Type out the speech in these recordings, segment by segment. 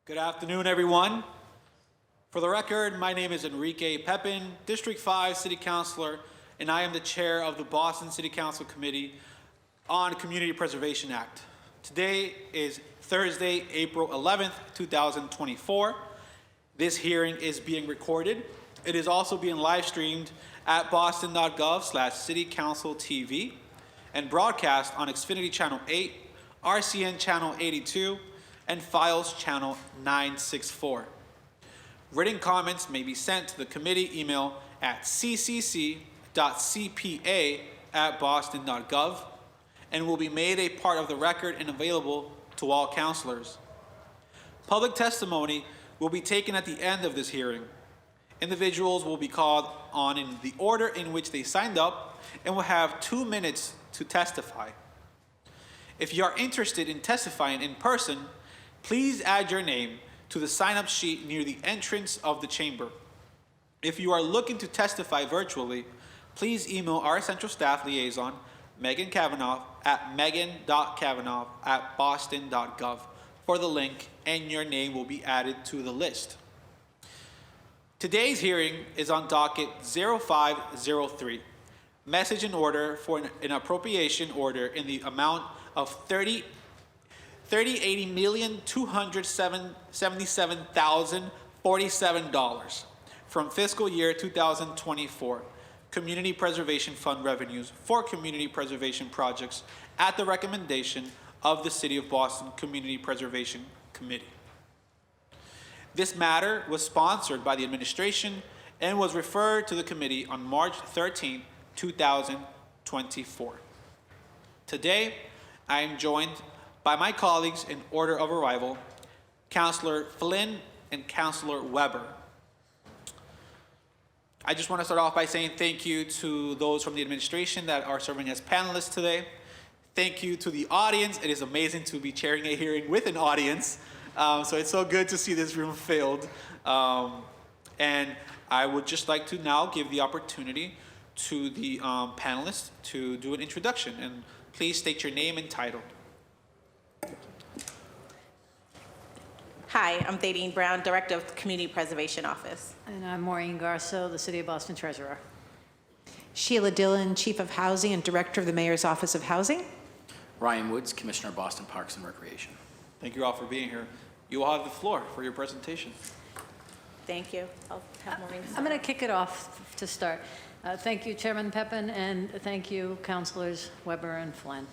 Good afternoon, everyone. For the record, my name is Enrique Pepin, District 5 City Councilor, and I am the chair of the Boston City Council Committee on Community Preservation Act. Today is Thursday, April 11th, 2024. This hearing is being recorded. It is also being live streamed at boston.gov/citycounciltv and broadcast on Xfinity Channel 8, RCN Channel 82, and Files Channel 964. Written comments may be sent to the committee email at ccc.cpa@boston.gov and will be made a part of the record and available to all councilors. Public testimony will be taken at the end of this hearing. Individuals will be called on in the order in which they signed up and will have 2 minutes to testify. If you are interested in testifying in person, please add your name to the sign-up sheet near the entrance of the chamber. If you are looking to testify virtually, please email our central staff liaison, Megan Kavanaugh, at megan.kavanaugh@boston.gov for the link, and your name will be added to the list. Today's hearing is on docket 0503, message in order for an appropriation order in the amount of $80,277,047 from fiscal year 2024 Community Preservation Fund revenues for community preservation projects at the recommendation of the City of Boston Community Preservation Committee. This matter was sponsored by the administration and was referred to the committee on March 13, 2024. Today, I am joined by my colleagues in order of arrival, Councilor Flynn and Councilor Weber. I just want to start off by saying thank you to those from the administration that are serving as panelists today. Thank you to the audience. It is amazing to be chairing a hearing with an audience. So it's so good to see this room filled. And I would just like to now give the opportunity to the panelists to do an introduction. And please state your name and title. Hi, I'm Thaddean Brown, Director of the Community Preservation Office. And I'm Maureen Garceau, the City of Boston Treasurer. Sheila Dillon, Chief of Housing and Director of the Mayor's Office of Housing. Ryan Woods, Commissioner of Boston Parks and Recreation. Thank you all for being here. You all have the floor for your presentation. Thank you. I'll have Maureen start. I'm going to kick it off to start. Thank you, Chairman Pepin, and thank you, Councilors Weber and Flynn.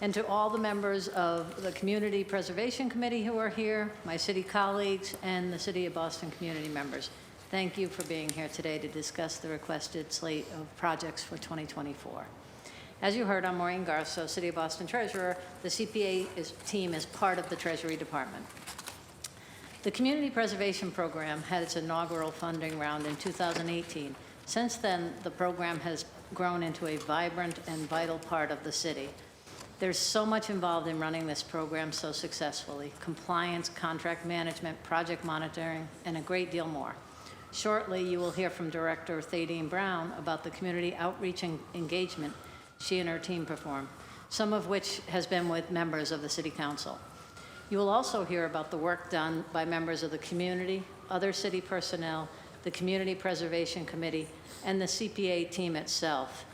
And to all the members of the Community Preservation Committee who are here, my city colleagues, and the City of Boston community members, thank you for being here today to discuss the requested slate of projects for 2024. As you heard, I'm Maureen Garceau, City of Boston Treasurer. The CPA team is part of the Treasury Department. The Community Preservation Program had its inaugural funding round in 2018. Since then, the program has grown into a vibrant and vital part of the city. There's so much involved in running this program so successfully: compliance, contract management, project monitoring, and a great deal more. Shortly, you will hear from Director Thaddean Brown about the community outreach and engagement she and her team perform, some of which has been with members of the City Council. You will also hear about the work done by members of the community, other city personnel, the Community Preservation Committee, and the CPA team itself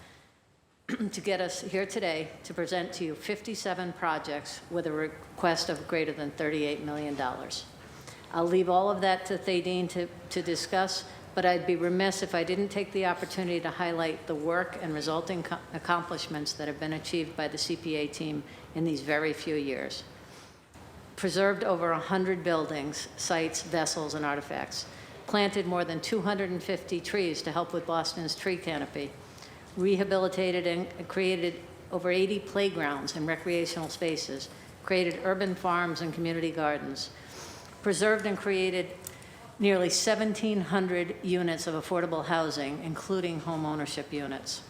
to get us here today to present to you 57 projects with a request of greater than $38 million. I'll leave all of that to Thaddean to discuss, but I'd be remiss if I didn't take the opportunity to highlight the work and resulting accomplishments that have been achieved by the CPA team in these very few years. Preserved over 100 buildings, sites, vessels, and artifacts. Planted more than 250 trees to help with Boston's tree canopy. Rehabilitated and created over 80 playgrounds and recreational spaces. Created urban farms and community gardens. Preserved and created nearly 1,700 units of affordable housing, including home ownership units.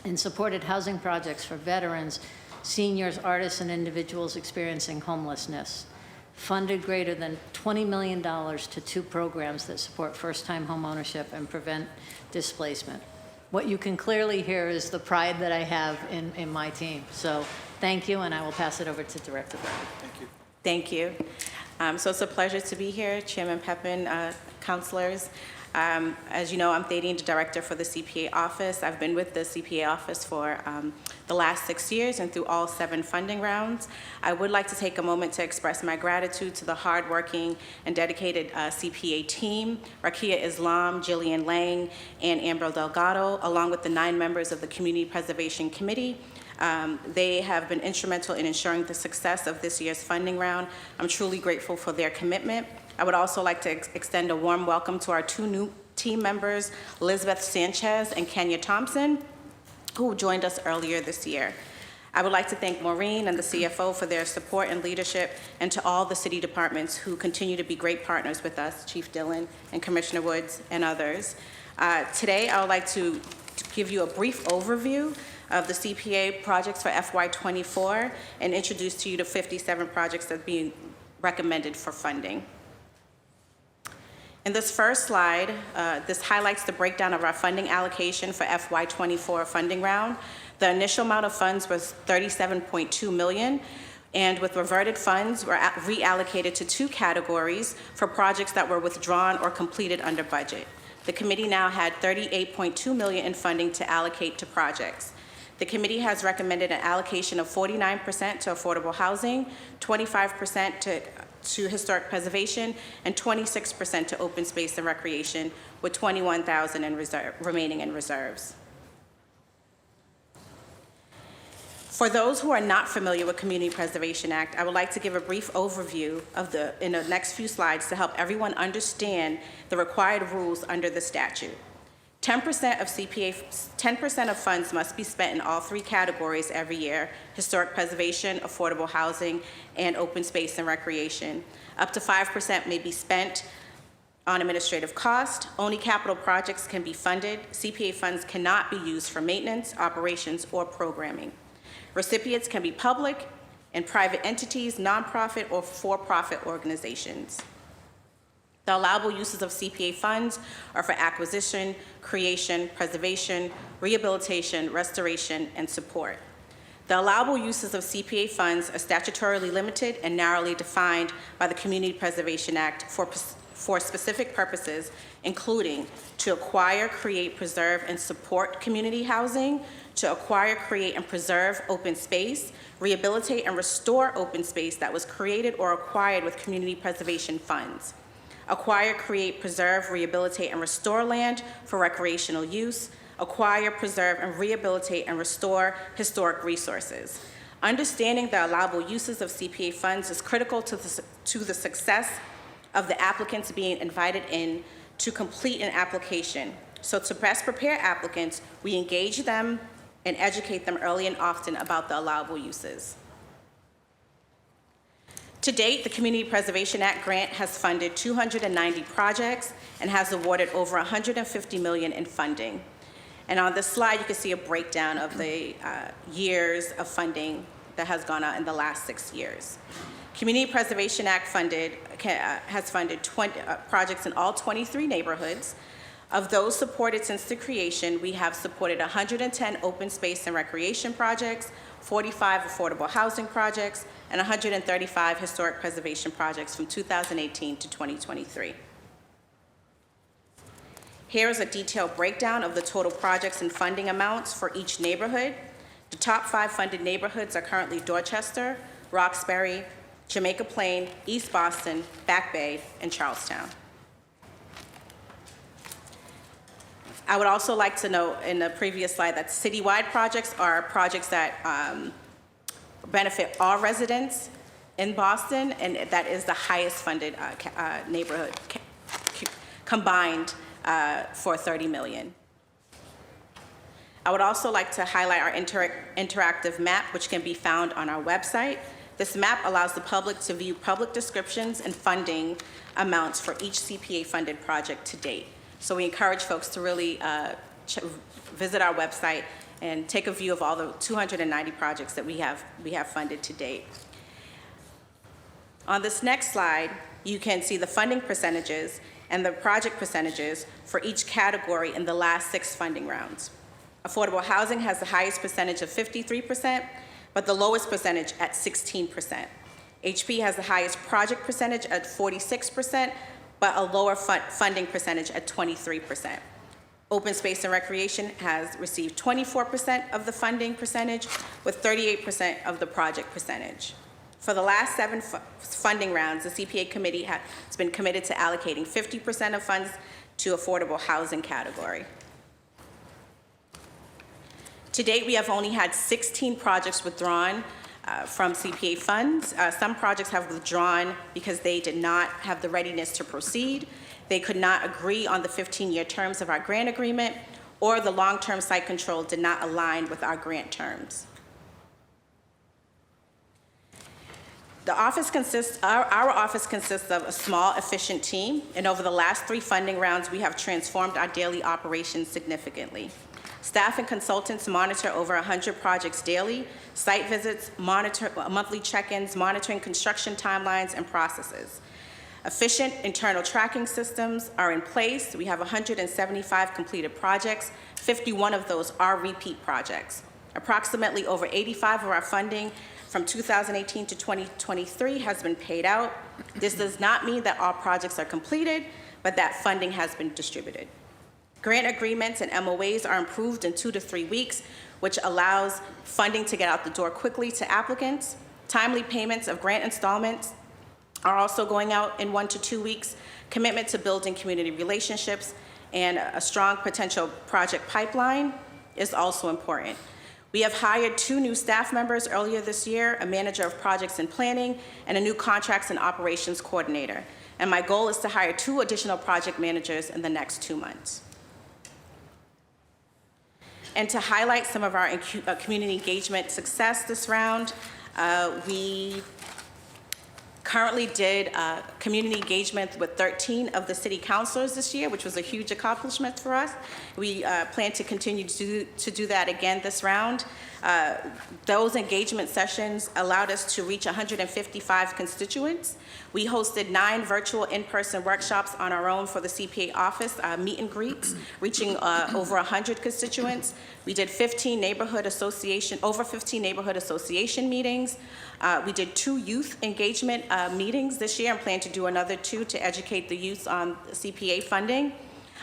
And supported housing projects for veterans, seniors, artists, and individuals experiencing homelessness. Funded greater than $20 million to 2 programs that support first-time home ownership and prevent displacement. What you can clearly hear is the pride that I have in my team. So thank you, and I will pass it over to Director Brown. Thank you. Thank you. So it's a pleasure to be here, Chairman Pepin, councilors. As you know, I'm Thaddean, the director for the CPA office. I've been with the CPA office for the last 6 years and through all 7 funding rounds. I would like to take a moment to express my gratitude to the hardworking and dedicated CPA team, Rakia Islam, Jillian Lang, and Amber Delgado, along with the 9 members of the Community Preservation Committee. They have been instrumental in ensuring the success of this year's funding round. I'm truly grateful for their commitment. I would also like to extend a warm welcome to our 2 new team members, Elizabeth Sanchez and Kenya Thompson, who joined us earlier this year. I would like to thank Maureen and the CFO for their support and leadership, and to all the city departments who continue to be great partners with us, Chief Dillon and Commissioner Woods and others. Today, I would like to give you a brief overview of the CPA projects for FY24 and introduce to you the 57 projects that are being recommended for funding. In this first slide, this highlights the breakdown of our funding allocation for FY24 funding round. The initial amount of funds was $37.2 million, and with reverted funds were reallocated to 2 categories for projects that were withdrawn or completed under budget. The committee now had $38.2 million in funding to allocate to projects. The committee has recommended an allocation of 49% to affordable housing, 25% to historic preservation, and 26% to open space and recreation, with $21,000 remaining in reserves. For those who are not familiar with Community Preservation Act, I would like to give a brief overview in the next few slides to help everyone understand the required rules under the statute. 10% of funds must be spent in all 3 categories every year: historic preservation, affordable housing, and open space and recreation. Up to 5% may be spent on administrative cost. Only capital projects can be funded. CPA funds cannot be used for maintenance, operations, or programming. Recipients can be public and private entities, nonprofit, or for-profit organizations. The allowable uses of CPA funds are for acquisition, creation, preservation, rehabilitation, restoration, and support. The allowable uses of CPA funds are statutorily limited and narrowly defined by the Community Preservation Act for specific purposes, including to acquire, create, preserve, and support community housing, to acquire, create, and preserve open space, rehabilitate and restore open space that was created or acquired with community preservation funds, acquire, create, preserve, rehabilitate, and restore land for recreational use, acquire, preserve, and rehabilitate and restore historic resources. Understanding the allowable uses of CPA funds is critical to the success of the applicants being invited in to complete an application. So to best prepare applicants, we engage them and educate them early and often about the allowable uses. To date, the Community Preservation Act grant has funded 290 projects and has awarded over $150 million in funding. And on this slide, you can see a breakdown of the years of funding that has gone out in the last 6 years. Community Preservation Act has funded 20 projects in all 23 neighborhoods. Of those supported since the creation, we have supported 110 open space and recreation projects, 45 affordable housing projects, and 135 historic preservation projects from 2018 to 2023. Here is a detailed breakdown of the total projects and funding amounts for each neighborhood. The top 5 funded neighborhoods are currently Dorchester, Roxbury, Jamaica Plain, East Boston, Back Bay, and Charlestown. I would also like to note in the previous slide that citywide projects are projects that benefit all residents in Boston, and that is the highest funded neighborhood combined for $30 million. I would also like to highlight our interactive map, which can be found on our website. This map allows the public to view public descriptions and funding amounts for each CPA-funded project to date. So we encourage folks to really visit our website and take a view of all the 290 projects that we have funded to date. On this next slide, you can see the funding percentages and the project percentages for each category in the last 6 funding rounds. Affordable housing has the highest percentage of 53%, but the lowest percentage at 16%. HP has the highest project percentage at 46%, but a lower funding percentage at 23%. Open Space and Recreation has received 24% of the funding percentage, with 38% of the project percentage. For the last 7 funding rounds, the CPA committee has been committed to allocating 50% of funds to affordable housing category. To date, we have only had 16 projects withdrawn from CPA funds. Some projects have withdrawn because they did not have the readiness to proceed. They could not agree on the 15-year terms of our grant agreement, or the long-term site control did not align with our grant terms. Our office consists of a small, efficient team, and over the last 3 funding rounds, we have transformed our daily operations significantly. Staff and consultants monitor over 100 projects daily, site visits, monthly check-ins, monitoring construction timelines and processes. Efficient internal tracking systems are in place. We have 175 completed projects. 51 of those are repeat projects. Approximately over 85% of our funding from 2018 to 2023 has been paid out. This does not mean that all projects are completed, but that funding has been distributed. Grant agreements and MOAs are improved in 2 to 3 weeks, which allows funding to get out the door quickly to applicants. Timely payments of grant installments are also going out in 1 to 2 weeks. Commitment to building community relationships and a strong potential project pipeline is also important. We have hired 2 new staff members earlier this year, a manager of projects and planning, and a new contracts and operations coordinator. And my goal is to hire 2 additional project managers in the next 2 months. And to highlight some of our community engagement success this round, we currently did community engagement with 13 of the city councilors this year, which was a huge accomplishment for us. We plan to continue to do that again this round. Those engagement sessions allowed us to reach 155 constituents. We hosted 9 virtual in-person workshops on our own for the CPA office, meet and greets, reaching over 100 constituents. We did over 15 neighborhood association meetings. We did 2 youth engagement meetings this year and plan to do another 2 to educate the youth on CPA funding.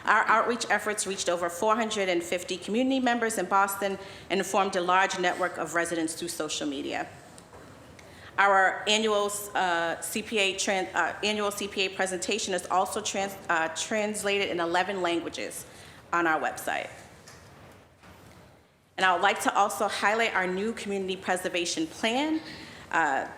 Our outreach efforts reached over 450 community members in Boston and formed a large network of residents through social media. Our annual CPA presentation is also translated in 11 languages on our website. And I would like to also highlight our new community preservation plan.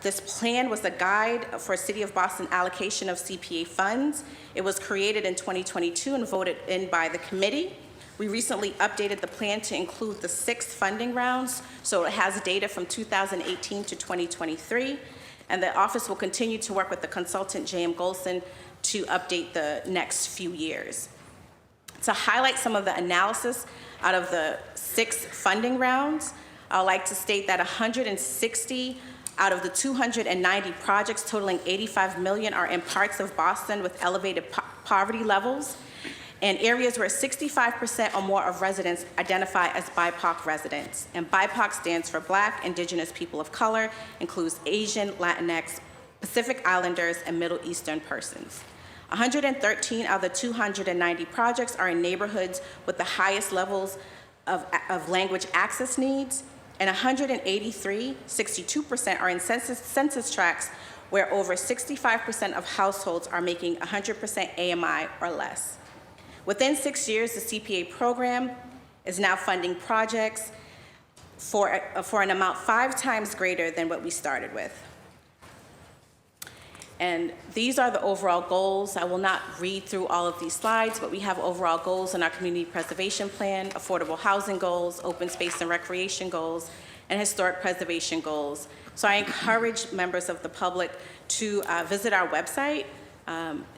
This plan was a guide for City of Boston allocation of CPA funds. It was created in 2022 and voted in by the committee. We recently updated the plan to include the 6th funding rounds, so it has data from 2018 to 2023. And the office will continue to work with the consultant, J.M. Golson, to update the next few years. To highlight some of the analysis out of the 6 funding rounds, I would like to state that 160 out of the 290 projects totaling $85 million are in parts of Boston with elevated poverty levels and areas where 65% or more of residents identify as BIPOC residents. And BIPOC stands for Black, Indigenous People of Color, includes Asian, Latinx, Pacific Islanders, and Middle Eastern persons. 113 out of the 290 projects are in neighborhoods with the highest levels of language access needs, and 183, 62%, are in census tracts where over 65% of households are making 100% AMI or less. Within 6 years, the CPA program is now funding projects for an amount 5 times greater than what we started with. And these are the overall goals. I will not read through all of these slides, but we have overall goals in our community preservation plan, affordable housing goals, open space and recreation goals, and historic preservation goals. So I encourage members of the public to visit our website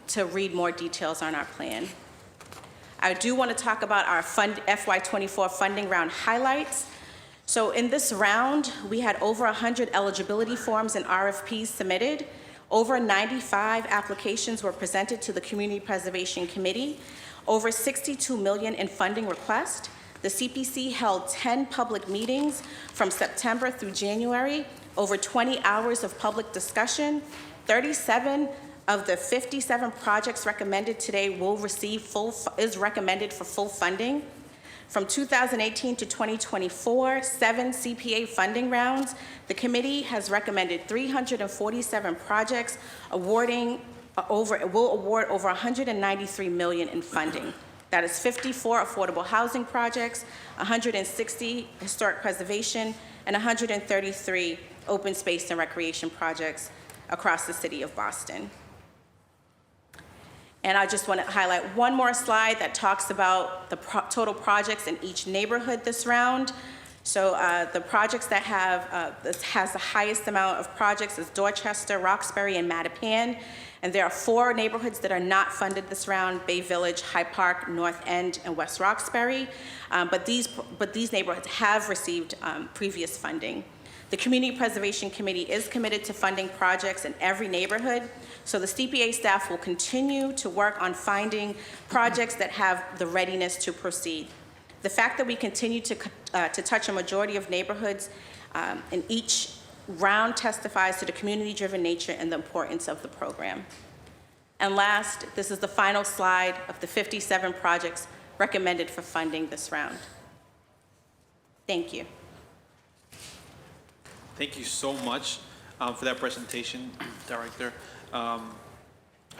to read more details on our plan. I do want to talk about our FY24 funding round highlights. So in this round, we had over 100 eligibility forms and RFPs submitted. Over 95 applications were presented to the Community Preservation Committee. Over $62 million in funding requests. The CPC held 10 public meetings from September through January over 20 hours of public discussion. 37 of the 57 projects recommended today will receive is recommended for full funding. From 2018 to 2024, 7 CPA funding rounds. The committee has recommended 347 projects, will award over $193 million in funding. That is 54 affordable housing projects, 160 historic preservation, and 133 open space and recreation projects across the city of Boston. And I just want to highlight one more slide that talks about the total projects in each neighborhood this round. So the projects that has the highest amount of projects is Dorchester, Roxbury, and Mattapan. And there are 4 neighborhoods that are not funded this round: Bay Village, High Park, North End, and West Roxbury. But these neighborhoods have received previous funding. The Community Preservation Committee is committed to funding projects in every neighborhood, so the CPA staff will continue to work on finding projects that have the readiness to proceed. The fact that we continue to touch a majority of neighborhoods in each round testifies to the community-driven nature and the importance of the program. And last, this is the final slide of the 57 projects recommended for funding this round. Thank you. Thank you so much for that presentation, Director. I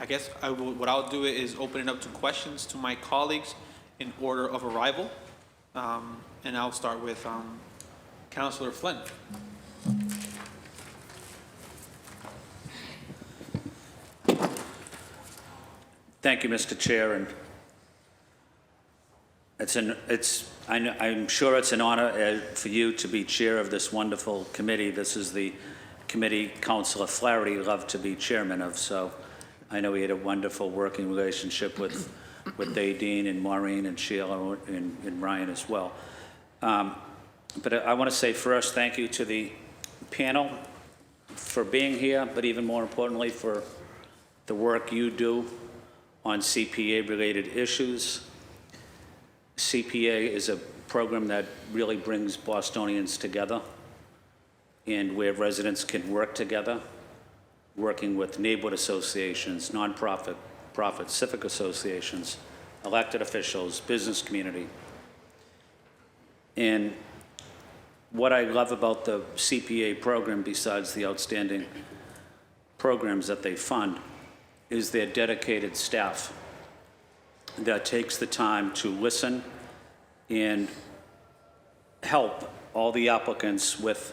guess what I'll do is open it up to questions to my colleagues in order of arrival. And I'll start with Councilor Flynn. Thank you, Mr. Chair, and I'm sure it's an honor for you to be chair of this wonderful committee. This is the committee Councilor Flaherty loved to be chairman of, so I know we had a wonderful working relationship with Dean and Maureen and Sheila and Ryan as well. But I want to say first thank you to the panel for being here, but even more importantly for the work you do on CPA-related issues. CPA is a program that really brings Bostonians together and where residents can work together, working with neighborhood associations, nonprofit, civic associations, elected officials, business community. And what I love about the CPA program, besides the outstanding programs that they fund, is their dedicated staff that takes the time to listen and help all the applicants with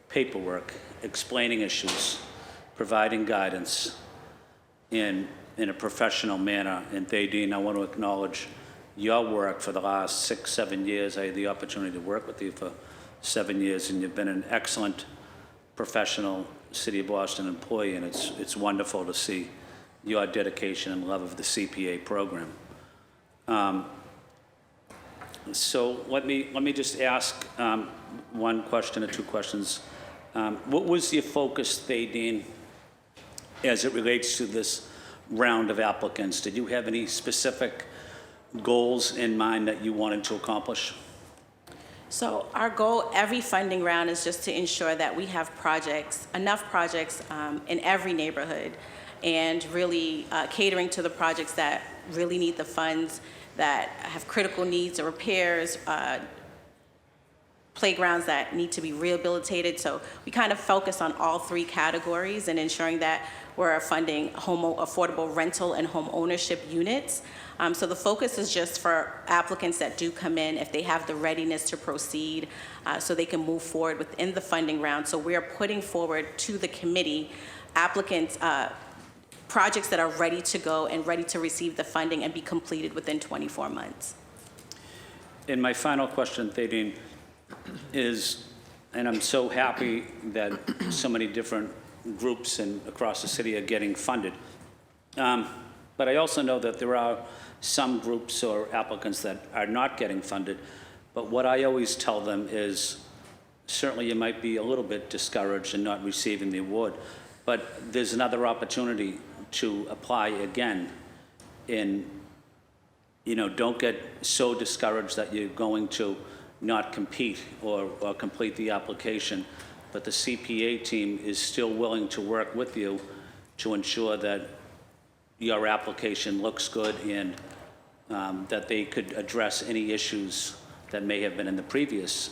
paperwork, explaining issues, providing guidance in a professional manner. And Dean, I want to acknowledge your work for the last 6, 7 years. I had the opportunity to work with you for 7 years, and you've been an excellent professional City of Boston employee, and it's wonderful to see your dedication and love of the CPA program. So let me just ask one question or two questions. What was your focus, Dean, as it relates to this round of applicants? Did you have any specific goals in mind that you wanted to accomplish? So our goal every funding round is just to ensure that we have enough projects in every neighborhood, and really catering to the projects that really need the funds, that have critical needs or repairs, playgrounds that need to be rehabilitated. So we kind of focus on all 3 categories and ensuring that we're funding affordable rental and home ownership units. So the focus is just for applicants that do come in, if they have the readiness to proceed, so they can move forward within the funding round. So we're putting forward to the committee applicants, projects that are ready to go and ready to receive the funding and be completed within 24 months. And my final question, Dean, is, and I'm so happy that so many different groups across the city are getting funded, but I also know that there are some groups or applicants that are not getting funded. But what I always tell them is, certainly you might be a little bit discouraged in not receiving the award, but there's another opportunity to apply again. And don't get so discouraged that you're going to not compete or complete the application, but the CPA team is still willing to work with you to ensure that your application looks good and that they could address any issues that may have been in the previous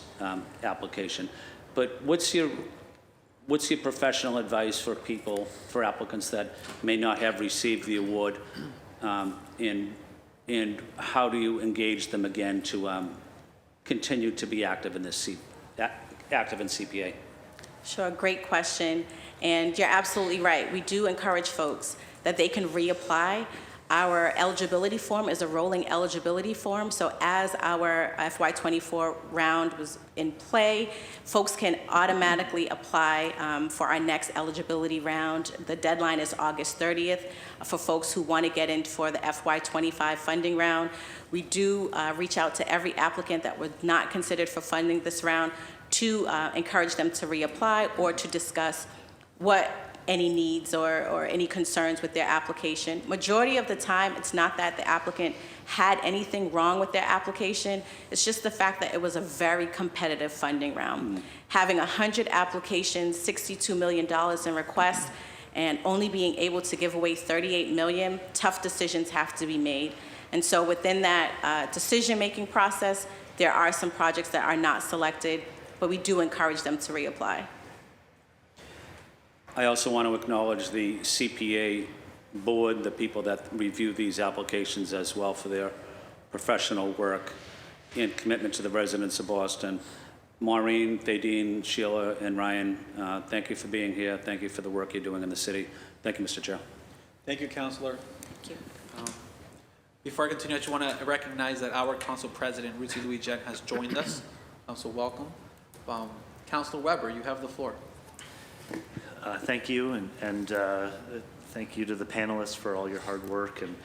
application. But what's your professional advice for people, for applicants that may not have received the award, and how do you engage them again to continue to be active in this active in CPA? Sure, great question. And you're absolutely right. We do encourage folks that they can reapply. Our eligibility form is a rolling eligibility form. So as our FY24 round was in play, folks can automatically apply for our next eligibility round. The deadline is August 30th for folks who want to get in for the FY25 funding round. We do reach out to every applicant that was not considered for funding this round to encourage them to reapply or to discuss what any needs or any concerns with their application. Majority of the time, it's not that the applicant had anything wrong with their application. It's just the fact that it was a very competitive funding round. Having 100 applications, $62 million in requests, and only being able to give away $38 million, tough decisions have to be made. And so within that decision-making process, there are some projects that are not selected, but we do encourage them to reapply. I also want to acknowledge the CPA board, the people that review these applications as well for their professional work and commitment to the residents of Boston. Maureen, Thaddean, Sheila, and Ryan, thank you for being here. Thank you for the work you're doing in the city. Thank you, Mr. Chair. Thank you, Councilor. Thank you. Before I continue, I just want to recognize that our Council President, Ruthie Louis Jen, has joined us. So welcome. Councilor Weber, you have the floor. Thank you, and thank you to the panelists for all your hard work. And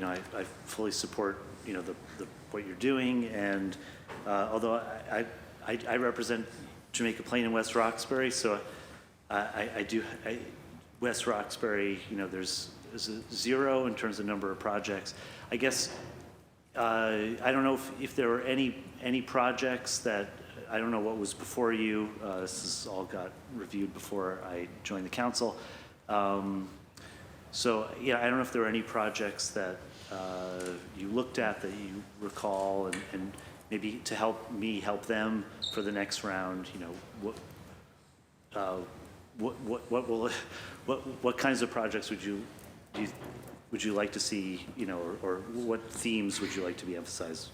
I fully support what you're doing. And although I represent Jamaica Plain and West Roxbury, so West Roxbury, there's a zero in terms of number of projects. I guess I don't know if there were any projects that. I don't know what was before you. This has all got reviewed before I joined the council. So yeah, I don't know if there were any projects that you looked at that you recall, and maybe to help me help them for the next round. What kinds of projects would you like to see? Or what themes would you like to be emphasized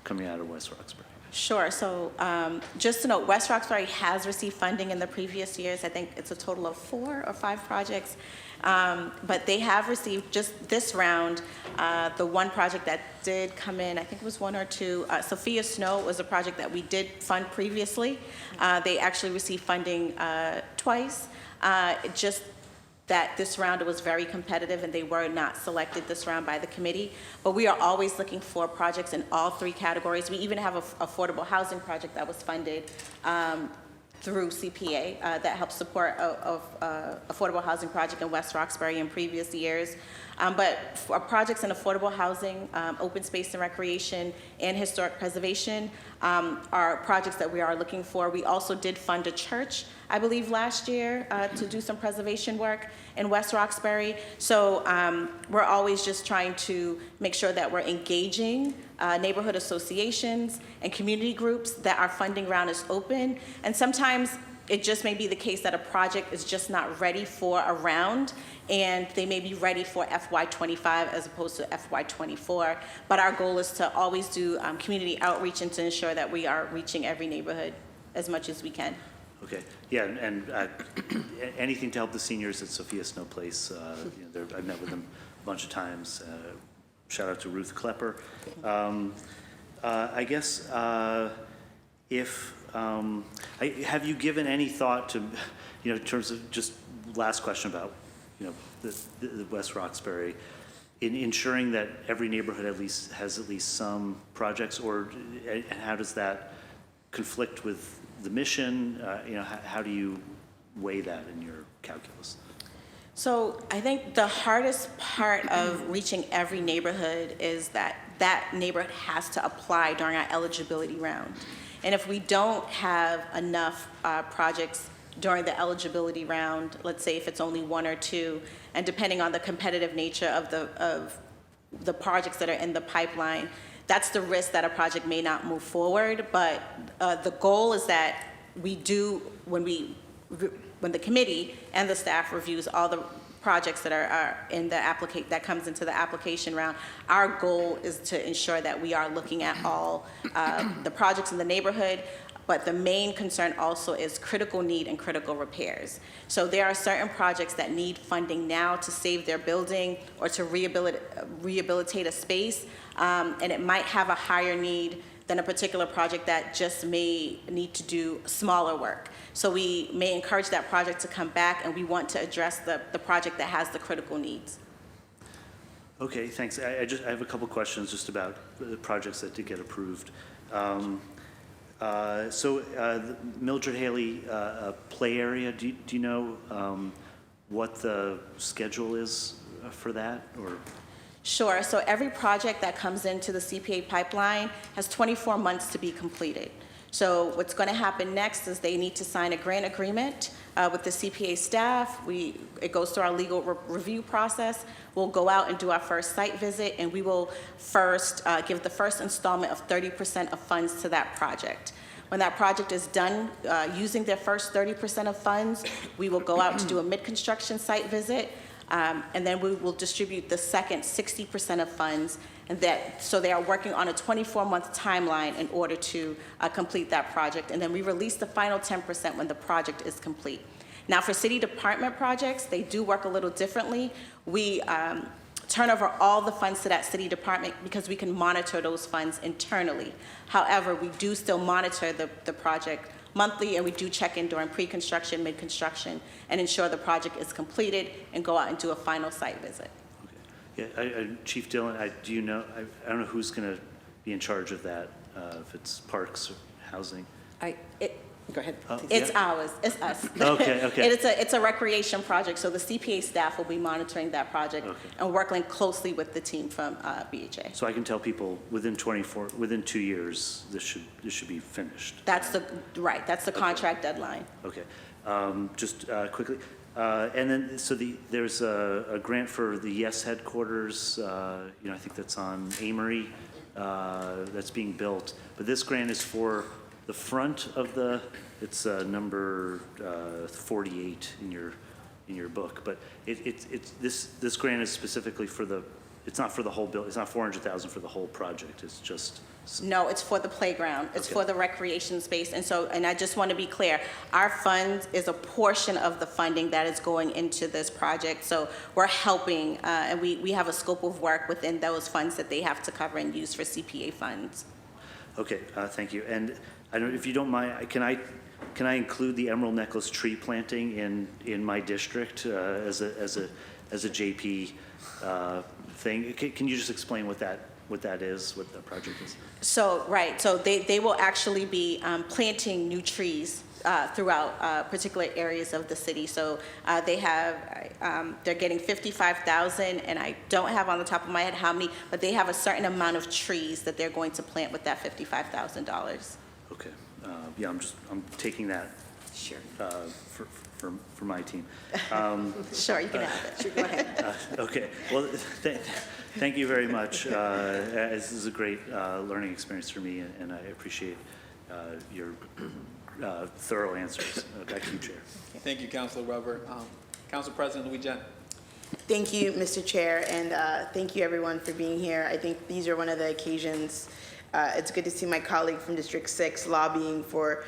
coming out of West Roxbury? Sure. So just to note, West Roxbury has received funding in the previous years. I think it's a total of 4 or 5 projects. But they have received just this round, the one project that did come in, I think it was 1 or 2. Sophia Snow was a project that we did fund previously. They actually received funding twice. Just that this round was very competitive and they were not selected this round by the committee. But we are always looking for projects in all 3 categories. We even have an affordable housing project that was funded through CPA that helps support affordable housing project in West Roxbury in previous years. But for projects in affordable housing, open space and recreation, and historic preservation are projects that we are looking for. We also did fund a church, I believe, last year to do some preservation work in West Roxbury. So we're always just trying to make sure that we're engaging neighborhood associations and community groups, that our funding round is open. And sometimes it just may be the case that a project is just not ready for a round, and they may be ready for FY25 as opposed to FY24. But our goal is to always do community outreach and to ensure that we are reaching every neighborhood as much as we can. Okay, yeah, and anything to help the seniors at Sophia Snow Place. I've met with them a bunch of times. Shout out to Ruth Klepper. I guess have you given any thought to, in terms of just last question about, the West Roxbury, in ensuring that every neighborhood has at least some projects, or and how does that conflict with the mission? How do you weigh that in your calculus? So I think the hardest part of reaching every neighborhood is that neighborhood has to apply during our eligibility round. And if we don't have enough projects during the eligibility round, let's say if it's only one or two, and depending on the competitive nature of the projects that are in the pipeline, that's the risk that a project may not move forward. But the goal is that we do, when the committee and the staff reviews all the projects that are in the that comes into the application round, our goal is to ensure that we are looking at all the projects in the neighborhood. But the main concern also is critical need and critical repairs. So there are certain projects that need funding now to save their building or to rehabilitate a space, and it might have a higher need than a particular project that just may need to do smaller work. So we may encourage that project to come back, and we want to address the project that has the critical needs. Okay, thanks. I have a couple questions just about the projects that did get approved. The Mildred Haley play area, do you know what the schedule is for that, or? Sure. So every project that comes into the CPA pipeline has 24 months to be completed. So what's going to happen next is they need to sign a grant agreement with the CPA staff. It goes through our legal review process. We'll go out and do our first site visit, and we will first give the first installment of 30% of funds to that project. When that project is done using their first 30% of funds, we will go out to do a mid-construction site visit, and then we will distribute the second 60% of funds. So they are working on a 24-month timeline in order to complete that project. And then we release the final 10% when the project is complete. Now, for city department projects, they do work a little differently. We turn over all the funds to that city department because we can monitor those funds internally. However, we do still monitor the project monthly, and we do check in during pre-construction, mid-construction, and ensure the project is completed and go out and do a final site visit. Okay. Yeah, Chief Dillon, do you know, I don't know who's going to be in charge of that, if it's parks or housing? Go ahead. Yeah. It's ours. It's us. Okay. It's a recreation project, so the CPA staff will be monitoring that project and working closely with the team from BHA. So I can tell people within 2 years, this should be finished. That's the contract deadline. Okay. Just quickly, and then there's a grant for the YES headquarters. I think that's on Amory. That's being built, but this grant is for the front of it's number 48 in your book, but this grant is specifically it's not for the whole bill. It's not $400,000 for the whole project. It's just. No, it's for the playground. It's for the recreation space. And I just want to be clear, our fund is a portion of the funding that is going into this project. So we're helping, and we have a scope of work within those funds that they have to cover and use for CPA funds. Okay, thank you. And I don't, if you don't mind, can I include the Emerald Necklace tree planting in my district as a JP thing? Can you just explain what that is, what the project is? So they will actually be planting new trees throughout particular areas of the city. So they're getting $55,000, and I don't have on the top of my head how many, but they have a certain amount of trees that they're going to plant with that $55,000. Okay. I'm taking that. Sure. For my team. Sure, you can have it. Sure, go ahead. Okay. Well, thank you very much. This is a great learning experience for me, and I appreciate your thorough answers. Back to you, Chair. Thank you, Councilor Weber. Council President Louis Jen. Thank you, Mr. Chair, and thank you everyone for being here. I think these are one of the occasions. It's good to see my colleague from District 6 lobbying for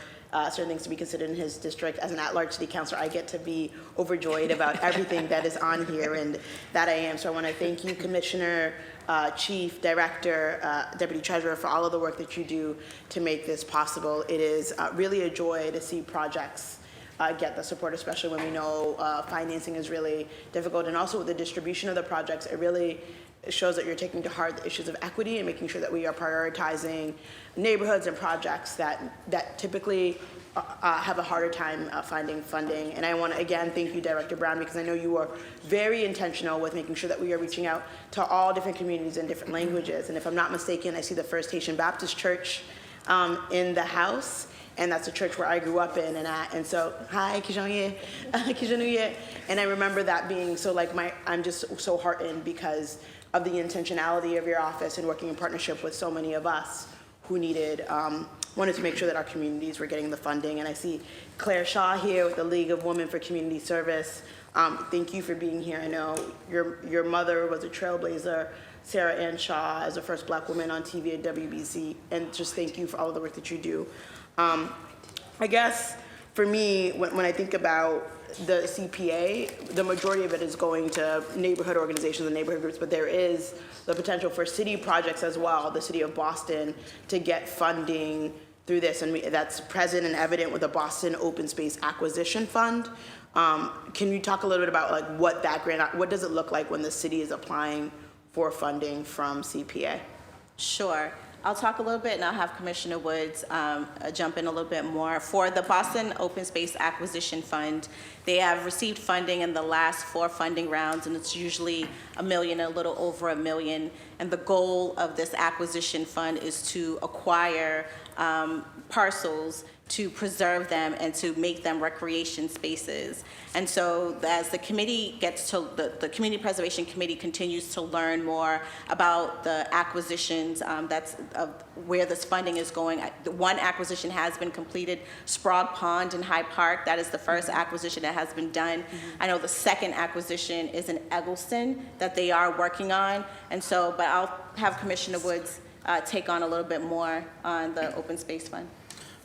certain things to be considered in his district. As an at-large city councilor, I get to be overjoyed about everything that is on here, and that I am. So I want to thank you, Commissioner, Chief, Director, Deputy Treasurer, for all of the work that you do to make this possible. It is really a joy to see projects get the support, especially when we know financing is really difficult. And also with the distribution of the projects, it really shows that you're taking to heart the issues of equity and making sure that we are prioritizing neighborhoods and projects that typically have a harder time finding funding. And I want to again thank you, Director Brown, because I know you are very intentional with making sure that we are reaching out to all different communities in different languages. And if I'm not mistaken, I see the First Haitian Baptist Church in the house. and that's a church where I grew up in and at. And so, hi, Kijonye, Kijonuye. And I remember that being so like I'm just so heartened because of the intentionality of your office and working in partnership with so many of us who wanted to make sure that our communities were getting the funding. And I see Claire Shaw here with the League of Women for Community Service. Thank you for being here. I know your mother was a trailblazer, Sarah Ann Shaw, as the first Black woman on TV at WBC, and just thank you for all of the work that you do. I guess for me, when I think about the CPA, the majority of it is going to neighborhood organizations and neighborhood groups, but there is the potential for city projects as well, the city of Boston, to get funding through this, and that's present and evident with the Boston Open Space Acquisition Fund. Can you talk a little bit about like what does it look like when the city is applying for funding from CPA? Sure. I'll talk a little bit and I'll have Commissioner Woods jump in a little bit more. For the Boston Open Space Acquisition Fund, they have received funding in the last 4 funding rounds, and it's usually $1 million, a little over $1 million. And the goal of this acquisition fund is to acquire parcels, to preserve them and to make them recreation spaces. And so as the committee the Community Preservation Committee continues to learn more about the acquisitions where this funding is going. One acquisition has been completed, Sprague Pond in Hyde Park. That is the first acquisition that has been done. I know the second acquisition is in Eggleston that they are working on. And so, but I'll have Commissioner Woods take on a little bit more on the Open Space Fund.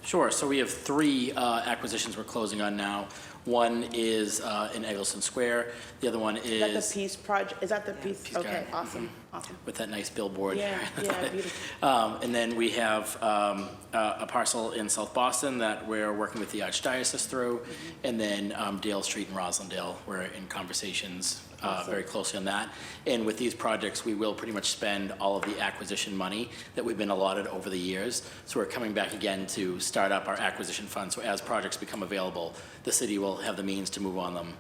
Sure. So we have 3 acquisitions we're closing on now. One is in Eggleston Square. The other one Is that the Peace Project? Is that the Peace? Peace Okay, Garden. awesome, awesome. with that nice billboard. Yeah, beautiful. And then we have a parcel in South Boston that we're working with the Archdiocese through, and then Dale Street in Roslindale, we're in conversations very closely on that. And with these projects, we will pretty much spend all of the acquisition money that we've been allotted over the years. So we're coming back again to start up our acquisition fund. So as projects become available, the city will have the means to move on them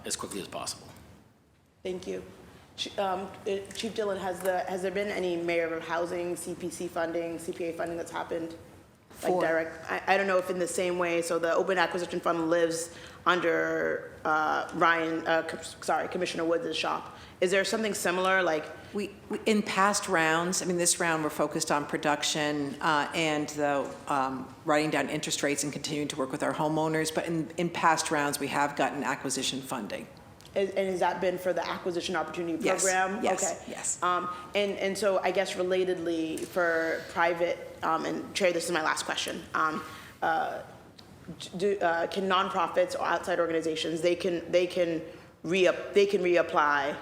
as quickly as possible. Thank you. Chief Dillon, has there been any mayor of housing, CPC funding, CPA funding that's happened? Like direct, I don't know if in the same way, so the Open Acquisition Fund lives under Commissioner Woods' shop. Is there something similar, like? We in past rounds, I mean, this round we're focused on production and the writing down interest rates and continuing to work with our homeowners, but in past rounds, we have gotten acquisition funding. And has that been for the Acquisition Opportunity Yes, Program? yes, Okay. yes. And so I guess relatedly for private, and Chair, this is my last question. Can nonprofits or outside organizations, they can reapply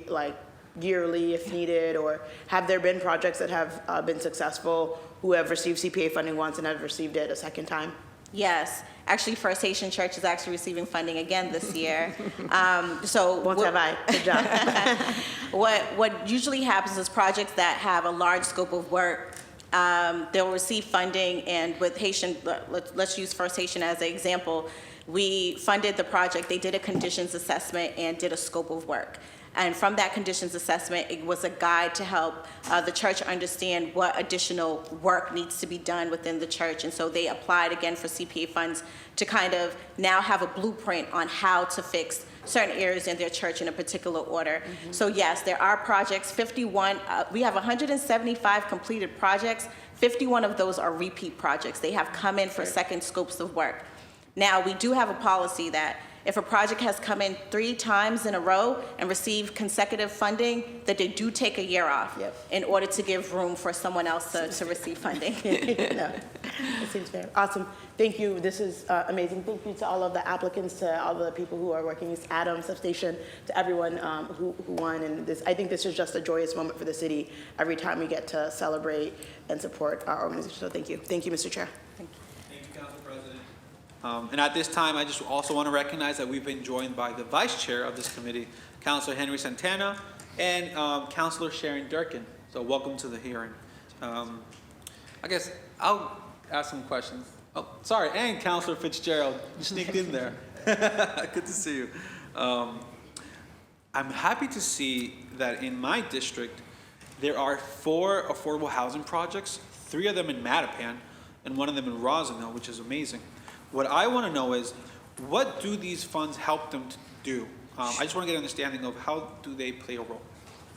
like yearly if needed, or have there been projects that have been successful who have received CPA funding once and have received it a second time? Yes, actually, First Haitian Church is actually receiving funding again this year. Won't have I? Good job. What usually happens is projects that have a large scope of work, they'll receive funding, and with Haitian, let's use First Haitian as an example. We funded the project, they did a conditions assessment and did a scope of work. And from that conditions assessment, it was a guide to help the church understand what additional work needs to be done within the church. And so they applied again for CPA funds to kind of now have a blueprint on how to fix certain areas in their church in a particular order. So yes, there are projects, 51, we have 175 completed projects. 51 of those are repeat projects. They have come in for second scopes of work. Now, we do have a policy that if a project has come in 3 times in a row and received consecutive funding, that they do take a year off in order to give room for someone else to receive funding. No, it seems fair. Awesome. Thank you. This is amazing. Thank you to all of the applicants, to all of the people who are working, Adam, Substation, to everyone who won. And I think this is just a joyous moment for the city every time we get to celebrate and support our organization. So thank you. Thank you, Mr. Chair. Thank you, Council President. And at this time, I just also want to recognize that we've been joined by the Vice Chair of this committee, Councilor Henry Santana, and Councilor Sharon Durkin. So welcome to the hearing. I guess I'll ask some questions. Oh, sorry, and Councilor Fitzgerald, you sneaked in there. Good to see you. I'm happy to see that in my district, there are 4 affordable housing projects, 3 of them in Mattapan, and one of them in Rosenau, which is amazing. What I want to know is, what do these funds help them to do? I just want to get an understanding of how do they play a role.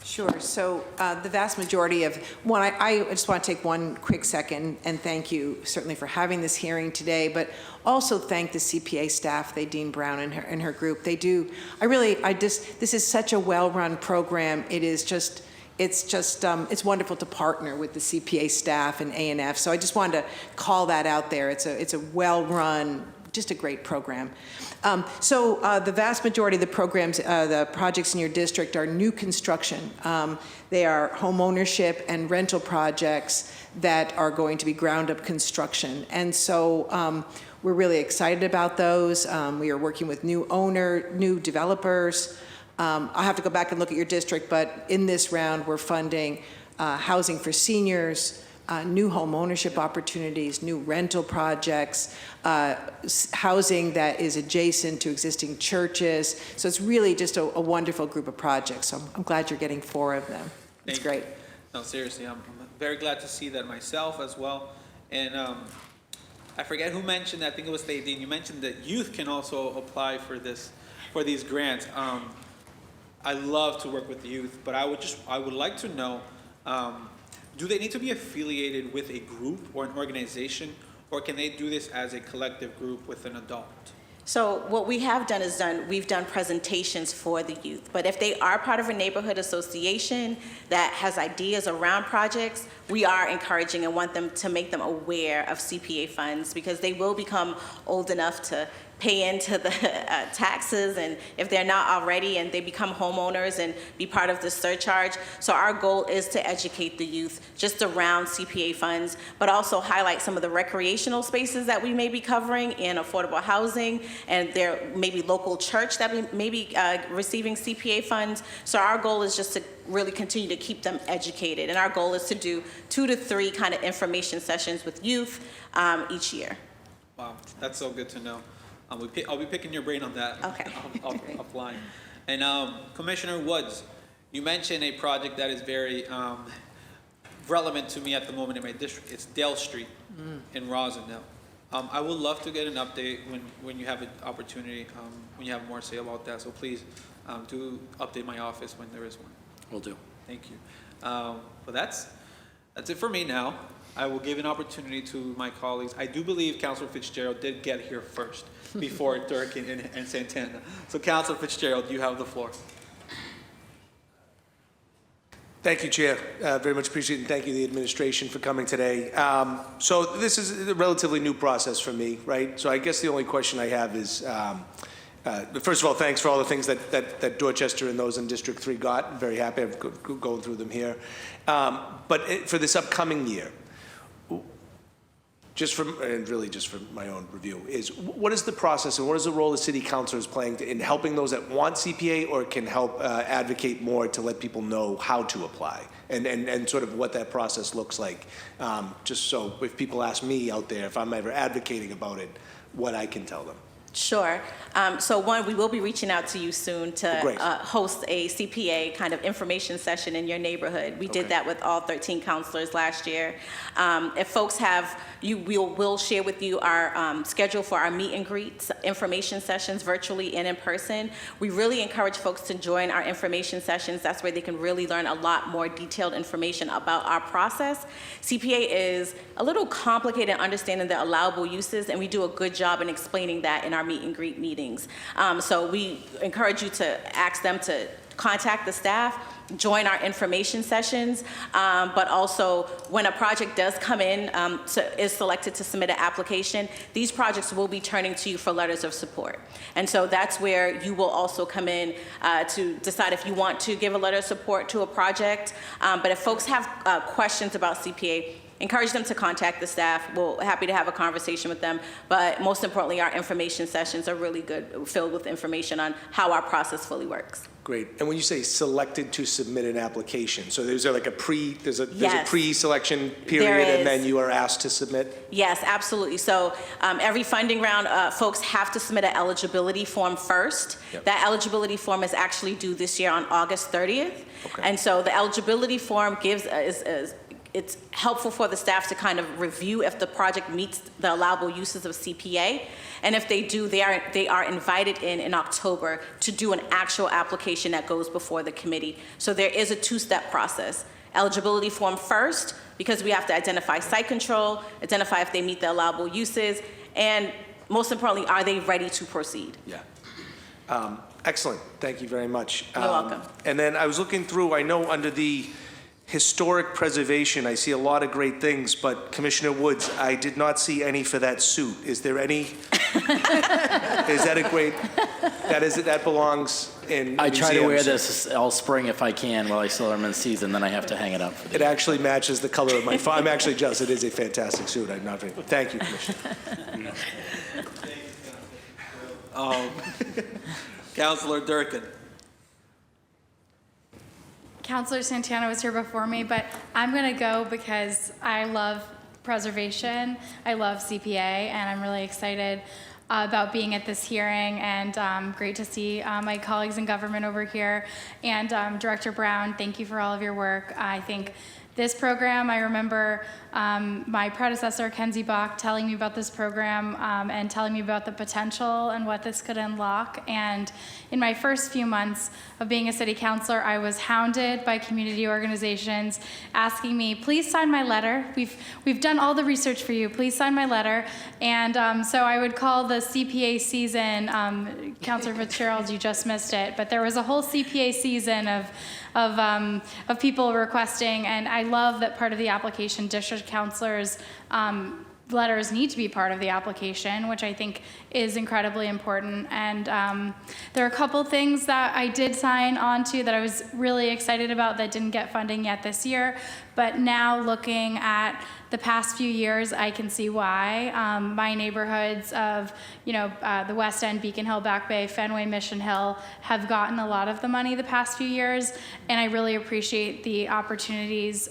Sure. So the vast majority of, one, I just want to take one quick second and thank you certainly for having this hearing today, but also thank the CPA staff, Dean Brown and her group. They do, this is such a well-run program. It's wonderful to partner with the CPA staff and A&F. So I just wanted to call that out there. It's a well-run, just a great program. The vast majority of the programs, the projects in your district are new construction. They are home ownership and rental projects that are going to be ground-up construction. And so we're really excited about those. We are working with new developers. I'll have to go back and look at your district, but in this round, we're funding housing for seniors, new home ownership opportunities, new rental projects, housing that is adjacent to existing churches. So it's really just a wonderful group of projects. So I'm glad you're getting 4 of them. It's great. No, seriously, I'm very glad to see that myself as well. And I forget who mentioned that. I think it was Dean. You mentioned that youth can also apply for these grants. I love to work with the youth, but I would like to know, do they need to be affiliated with a group or an organization, or can they do this as a collective group with an adult? So what we have done is we've done presentations for the youth. But if they are part of a neighborhood association that has ideas around projects, we are encouraging and want them to make them aware of CPA funds, because they will become old enough to pay into the taxes, and if they're not already, and they become homeowners and be part of the surcharge. So our goal is to educate the youth just around CPA funds, but also highlight some of the recreational spaces that we may be covering in affordable housing, and there may be local church that may be receiving CPA funds. So our goal is just to really continue to keep them educated, and our goal is to do 2 to 3 kind of information sessions with youth each year. Wow, that's so good to know. I'll be picking your brain on that. Okay. Offline. And Commissioner Woods, you mentioned a project that is very relevant to me at the moment in my district. It's Dale Street in Rosenau. I would love to get an update when you have an opportunity, when you have more to say about that. So please do update my office when there is one. Will do. Thank you. But that's it for me now. I will give an opportunity to my colleagues. I do believe Councilor Fitzgerald did get here first before Durkin and Santana. So Councilor Fitzgerald, you have the floor. Thank you, Chair. Very much appreciate it, and thank you, the administration, for coming today. So this is a relatively new process for me, right? So I guess the only question I have is, first of all, thanks for all the things that Dorchester and those in District 3 got. I'm very happy. I'm going through them here. But for this upcoming year, just for my own review, is what is the process and what is the role the city councilor is playing in helping those that want CPA or can help advocate more to let people know how to apply and sort of what that process looks like, just so if people ask me out there, if I'm ever advocating about it, what I can tell them. Sure. So one, we will be reaching out to you soon to host a CPA kind of information session in your neighborhood. We did that with all 13 counselors last year. If folks have, we'll share with you our schedule for our meet and greets information sessions virtually and in person. We really encourage folks to join our information sessions. That's where they can really learn a lot more detailed information about our process. CPA is a little complicated in understanding the allowable uses, and we do a good job in explaining that in our meet and greet meetings. So we encourage you to ask them to contact the staff, join our information sessions, but also when a project does come in, is selected to submit an application, these projects will be turning to you for letters of support. And so that's where you will also come in to decide if you want to give a letter of support to a project. But if folks have questions about CPA, encourage them to contact the staff. We're happy to have a conversation with them. But most importantly, our information sessions are really good, filled with information on how our process fully works. Great. And when you say selected to submit an application, so there's like a there's a Yes. pre-selection period and then you are asked to submit? Yes, absolutely. So every funding round, folks have to submit an eligibility form first. Yep. That eligibility form is actually due this year on August 30th. Okay. And so the eligibility form it's helpful for the staff to kind of review if the project meets the allowable uses of CPA. And if they do, they are invited in October to do an actual application that goes before the committee. So there is a two-step process. Eligibility form first, because we have to identify site control, identify if they meet the allowable uses, and most importantly, are they ready to proceed? Yeah. Excellent. Thank you very much. You're welcome. And then I was looking through, I know under the historic preservation, I see a lot of great things, but Commissioner Woods, I did not see any for that suit. Is there any? Is that a great, that belongs in I try to wear museums? this all spring if I can while I still am in season, then I have to hang it up for the It actually matches the color of my phone. I'm actually jealous. It is a fantastic suit. I'm not very, thank you, Commissioner. Councilor Durkin. Counselor Santana was here before me, but I'm going to go because I love preservation, I love CPA, and I'm really excited about being at this hearing, and great to see my colleagues in government over here. And Director Brown, thank you for all of your work. I think this program, I remember my predecessor, Kenzie Bach, telling me about this program and telling me about the potential and what this could unlock. And in my first few months of being a city councilor, I was hounded by community organizations asking me, please sign my letter. We've done all the research for you. Please sign my letter. And so I would call the CPA season, Councilor Fitzgerald, you just missed it, but there was a whole CPA season of people requesting, and I love that part of the application, district counselors' letters need to be part of the application, which I think is incredibly important. And there are a couple things that I did sign on to that I was really excited about that didn't get funding yet this year, but now looking at the past few years, I can see why. My neighborhoods of, the West End, Beacon Hill, Back Bay, Fenway, Mission Hill have gotten a lot of the money the past few years, and I really appreciate the opportunities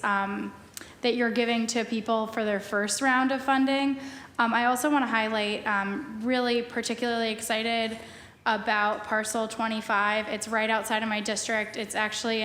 that you're giving to people for their first round of funding. I also want to highlight, really particularly excited about parcel 25. It's right outside of my district. It's actually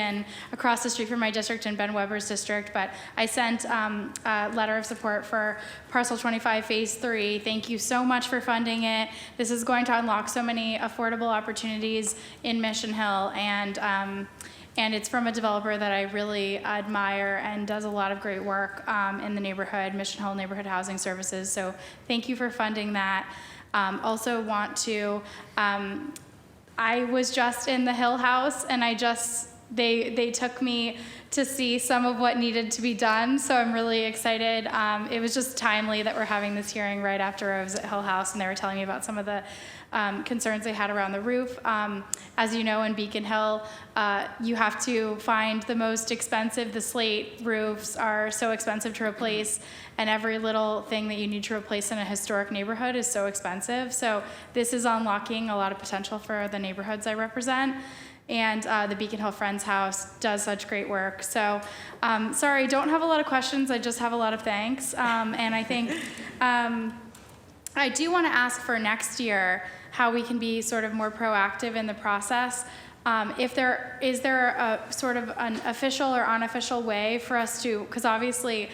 across the street from my district in Ben Weber's district, but I sent a letter of support for parcel 25 phase 3. Thank you so much for funding it. This is going to unlock so many affordable opportunities in Mission Hill, and it's from a developer that I really admire and does a lot of great work in the neighborhood, Mission Hill Neighborhood Housing Services. So thank you for funding that. Also want to, I was just in the Hill House, and they took me to see some of what needed to be done, so I'm really excited. It was just timely that we're having this hearing right after I was at Hill House, and they were telling me about some of the concerns they had around the roof. As you know, in Beacon Hill, you have to find the most expensive. The slate roofs are so expensive to replace, and every little thing that you need to replace in a historic neighborhood is so expensive. So this is unlocking a lot of potential for the neighborhoods I represent. And the Beacon Hill Friends House does such great work. So, sorry, I don't have a lot of questions. I just have a lot of thanks. And I think I do want to ask for next year how we can be sort of more proactive in the process. Is there a sort of an official or unofficial way for us to, because obviously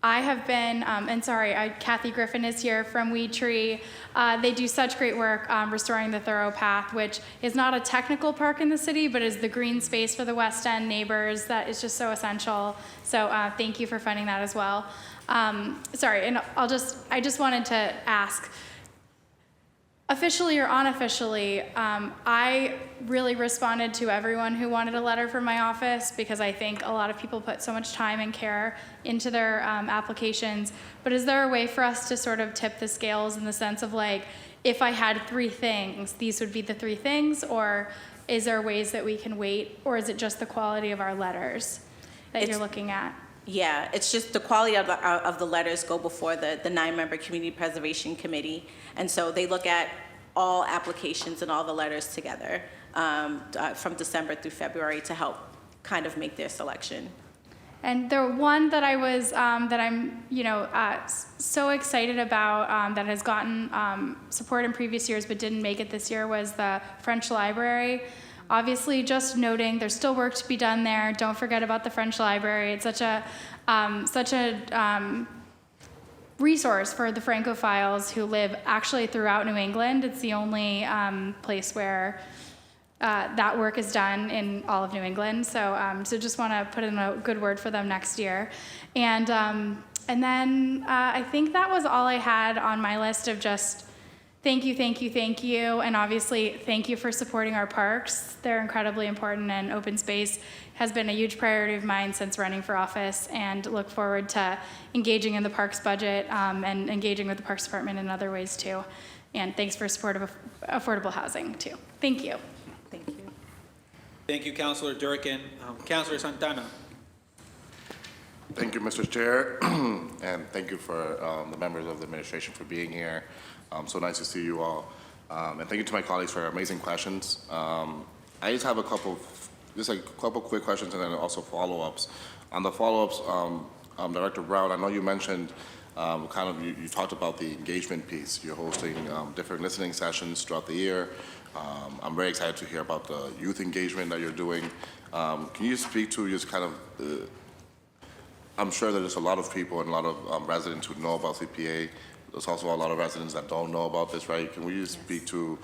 I have been, and sorry, Kathy Griffin is here from Weed Tree. They do such great work restoring the Thorough Path, which is not a technical park in the city, but is the green space for the West End neighbors that is just so essential. So thank you for funding that as well. Sorry, and I just wanted to ask, officially or unofficially, I really responded to everyone who wanted a letter from my office because I think a lot of people put so much time and care into their applications. But is there a way for us to sort of tip the scales in the sense of like, if I had 3 things, these would be the 3 things, or is there ways that we can wait, or is it just the quality of our letters that you're looking at? Yeah, it's just the quality of the letters go before the 9-member Community Preservation Committee. And so they look at all applications and all the letters together from December through February to help kind of make their selection. And the one that I was, that I'm, so excited about that has gotten support in previous years but didn't make it this year was the French Library. obviously, just noting there's still work to be done there. Don't forget about the French Library. It's such a resource for the Francophiles who live actually throughout New England. It's the only place where that work is done in all of New England. So just want to put in a good word for them next year. And then I think that was all I had on my list of just thank you, thank you, thank you. And obviously, thank you for supporting our parks. They're incredibly important, and open space has been a huge priority of mine since running for office, and look forward to engaging in the parks budget and engaging with the Parks Department in other ways too. And thanks for support of affordable housing too. Thank you. Thank you. Thank you, Councilor Durkin. Councilor Santana. Thank you, Mr. Chair, and thank you for the members of the administration for being here. So nice to see you all. And thank you to my colleagues for amazing questions. I just have a couple quick questions and then also follow-ups. On the follow-ups, Director Brown, I know you mentioned you talked about the engagement piece. You're hosting different listening sessions throughout the year. I'm very excited to hear about the youth engagement that you're doing. Can you speak to just I'm sure that there's a lot of people and a lot of residents who know about CPA. There's also a lot of residents that don't know about this, right? Can we just speak to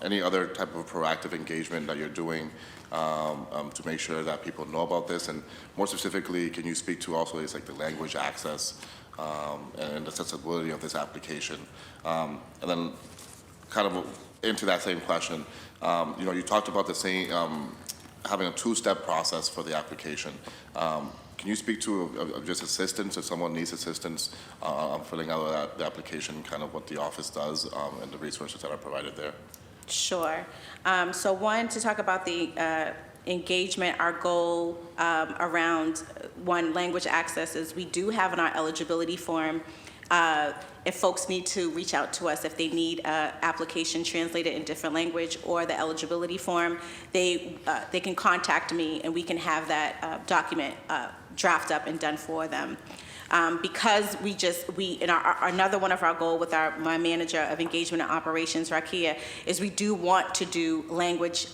any other type of proactive engagement that you're doing to make sure that people know about this? And more specifically, can you speak to also the language access and the accessibility of this application? And then into that same question, you talked about the same, having a two-step process for the application. Can you speak to just assistance if someone needs assistance on filling out the application, what the office does and the resources that are provided there? Sure. So one, to talk about the engagement, our goal around language access is we do have in our eligibility form if folks need to reach out to us, if they need an application translated in different language or the eligibility form, they can contact me and we can have that document draft up and done for them. Because another one of our goal with my manager of engagement and operations, Rakia, is we do want to do language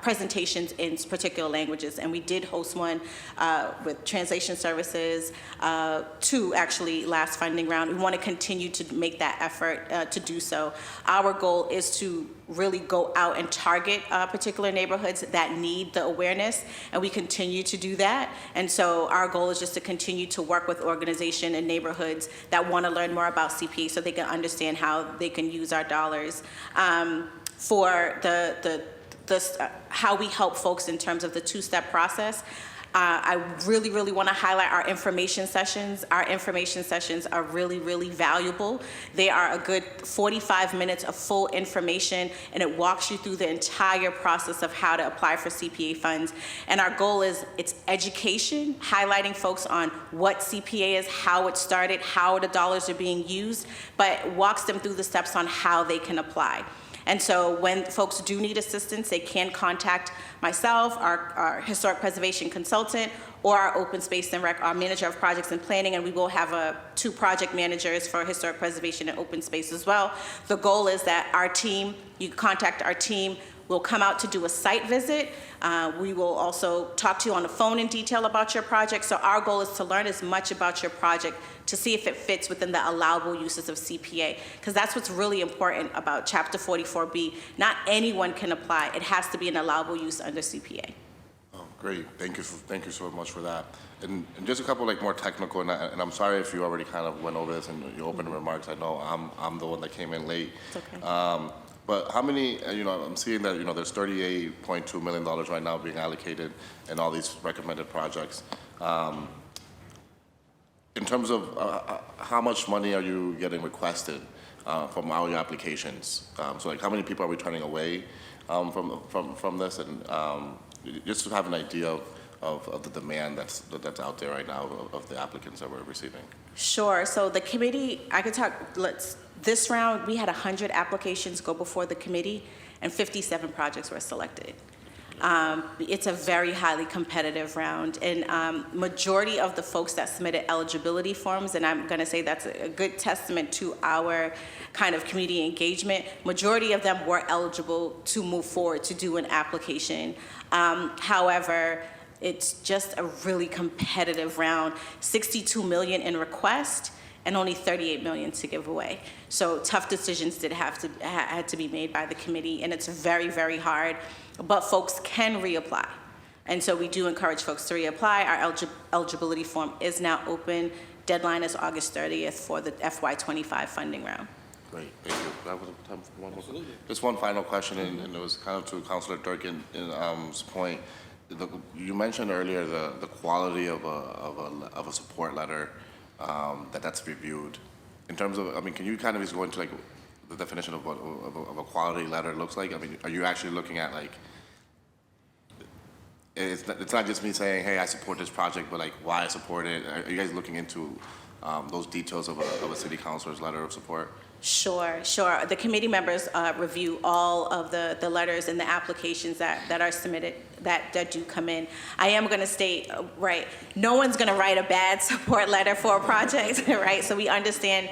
presentations in particular languages, and we did host one with translation services, two actually last funding round. We want to continue to make that effort to do so. Our goal is to really go out and target particular neighborhoods that need the awareness, and we continue to do that. And so our goal is just to continue to work with organizations and neighborhoods that want to learn more about CPA so they can understand how they can use our dollars. For how we help folks in terms of the two-step process, I really, really want to highlight our information sessions. Our information sessions are really, really valuable. They are a good 45 minutes of full information, and it walks you through the entire process of how to apply for CPA funds. And our goal is it's education, highlighting folks on what CPA is, how it started, how the dollars are being used, but walks them through the steps on how they can apply. And so when folks do need assistance, they can contact myself, our historic preservation consultant, or our open space and our manager of projects and planning, and we will have two project managers for historic preservation and open space as well. The goal is that our team, you contact our team, we'll come out to do a site visit. We will also talk to you on the phone in detail about your project. So our goal is to learn as much about your project to see if it fits within the allowable uses of CPA, because that's what's really important about Chapter 44B. Not anyone can apply. It has to be an allowable use under CPA. Oh, great. Thank you so much for that. And just a couple more technical, and I'm sorry if you already went over this in your opening remarks. I know I'm the one that came in late. It's okay. But how many, I'm seeing that, there's $38.2 million right now being allocated in all these recommended projects. In terms of how much money are you getting requested from all your applications? So how many people are we turning away from this? And just to have an idea of the demand that's out there right now of the applicants that we're receiving. Sure. So the committee, I could talk, this round, we had 100 applications go before the committee, and 57 projects were selected. It's a very highly competitive round, and majority of the folks that submitted eligibility forms, and I'm going to say that's a good testament to our kind of community engagement, majority of them were eligible to move forward to do an application. However, it's just a really competitive round. 62 million in request and only 38 million to give away. So tough decisions had to be made by the committee, and it's very, very hard. But folks can reapply, and so we do encourage folks to reapply. Our eligibility form is now open. Deadline is August 30th for the FY25 funding round. Great, thank you. That was time for one more. Just one final question, and it was kind of to Councilor Durkin's point. You mentioned earlier the quality of a support letter that's reviewed. In terms of, I mean, can you kind of just go into like the definition of what of a quality letter looks like? I mean, are you actually looking at like, it's not just me saying, hey, I support this project, but like why I support it? Are you guys looking into those details of a city councilor's letter of support? Sure. The committee members review all of the letters and the applications that are submitted that do come in. I am going to state, right, no one's going to write a bad support letter for a project, right? So we understand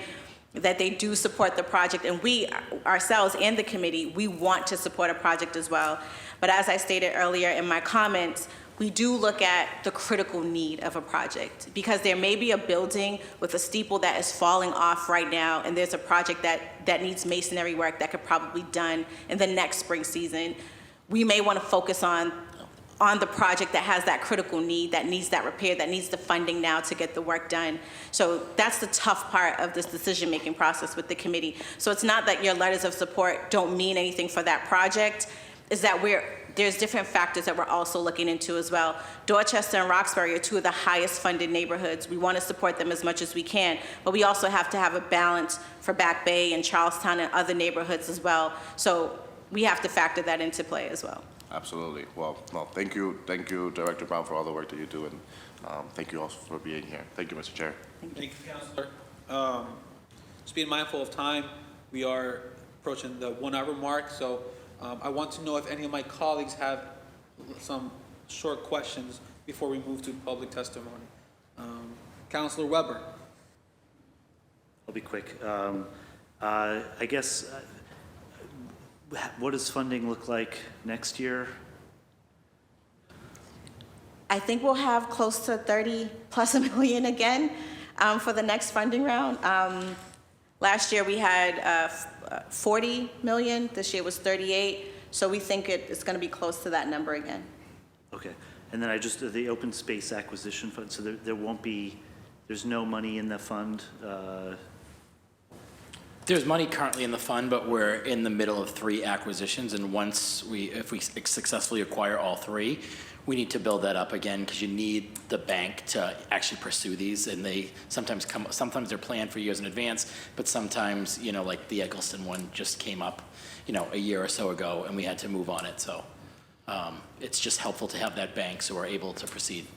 that they do support the project, and we ourselves and the committee, we want to support a project as well. But as I stated earlier in my comments, we do look at the critical need of a project, because there may be a building with a steeple that is falling off right now, and there's a project that needs masonry work that could probably be done in the next spring season. We may want to focus on the project that has that critical need, that needs that repair, that needs the funding now to get the work done. So that's the tough part of this decision-making process with the committee. So it's not that your letters of support don't mean anything for that project, is that there's different factors that we're also looking into as well. Dorchester and Roxbury are two of the highest funded neighborhoods. We want to support them as much as we can, but we also have to have a balance for Back Bay and Charlestown and other neighborhoods as well. So we have to factor that into play as well. Absolutely. Well, no, thank you, Director Brown, for all the work that you do, and thank you also for being here. Thank you, Mr. Chair. Thank you, Councilor. Just being mindful of time, we are approaching the 1 hour mark, so I want to know if any of my colleagues have some short questions before we move to public testimony. Councilor Weber. I'll be quick. I guess, what does funding look like next year? I think we'll have close to 30 plus million again for the next funding round. Last year we had 40 million, this year was 38, so we think it's going to be close to that number again. Okay, and then the open space acquisition fund, so there's no money in the fund? There's money currently in the fund, but we're in the middle of 3 acquisitions, and if we successfully acquire all 3, we need to build that up again, because you need the bank to actually pursue these, and they sometimes they're planned for years in advance, but sometimes, like the Eggleston one just came up, a year or so ago, and we had to move on it, so it's just helpful to have that bank so we're able to proceed.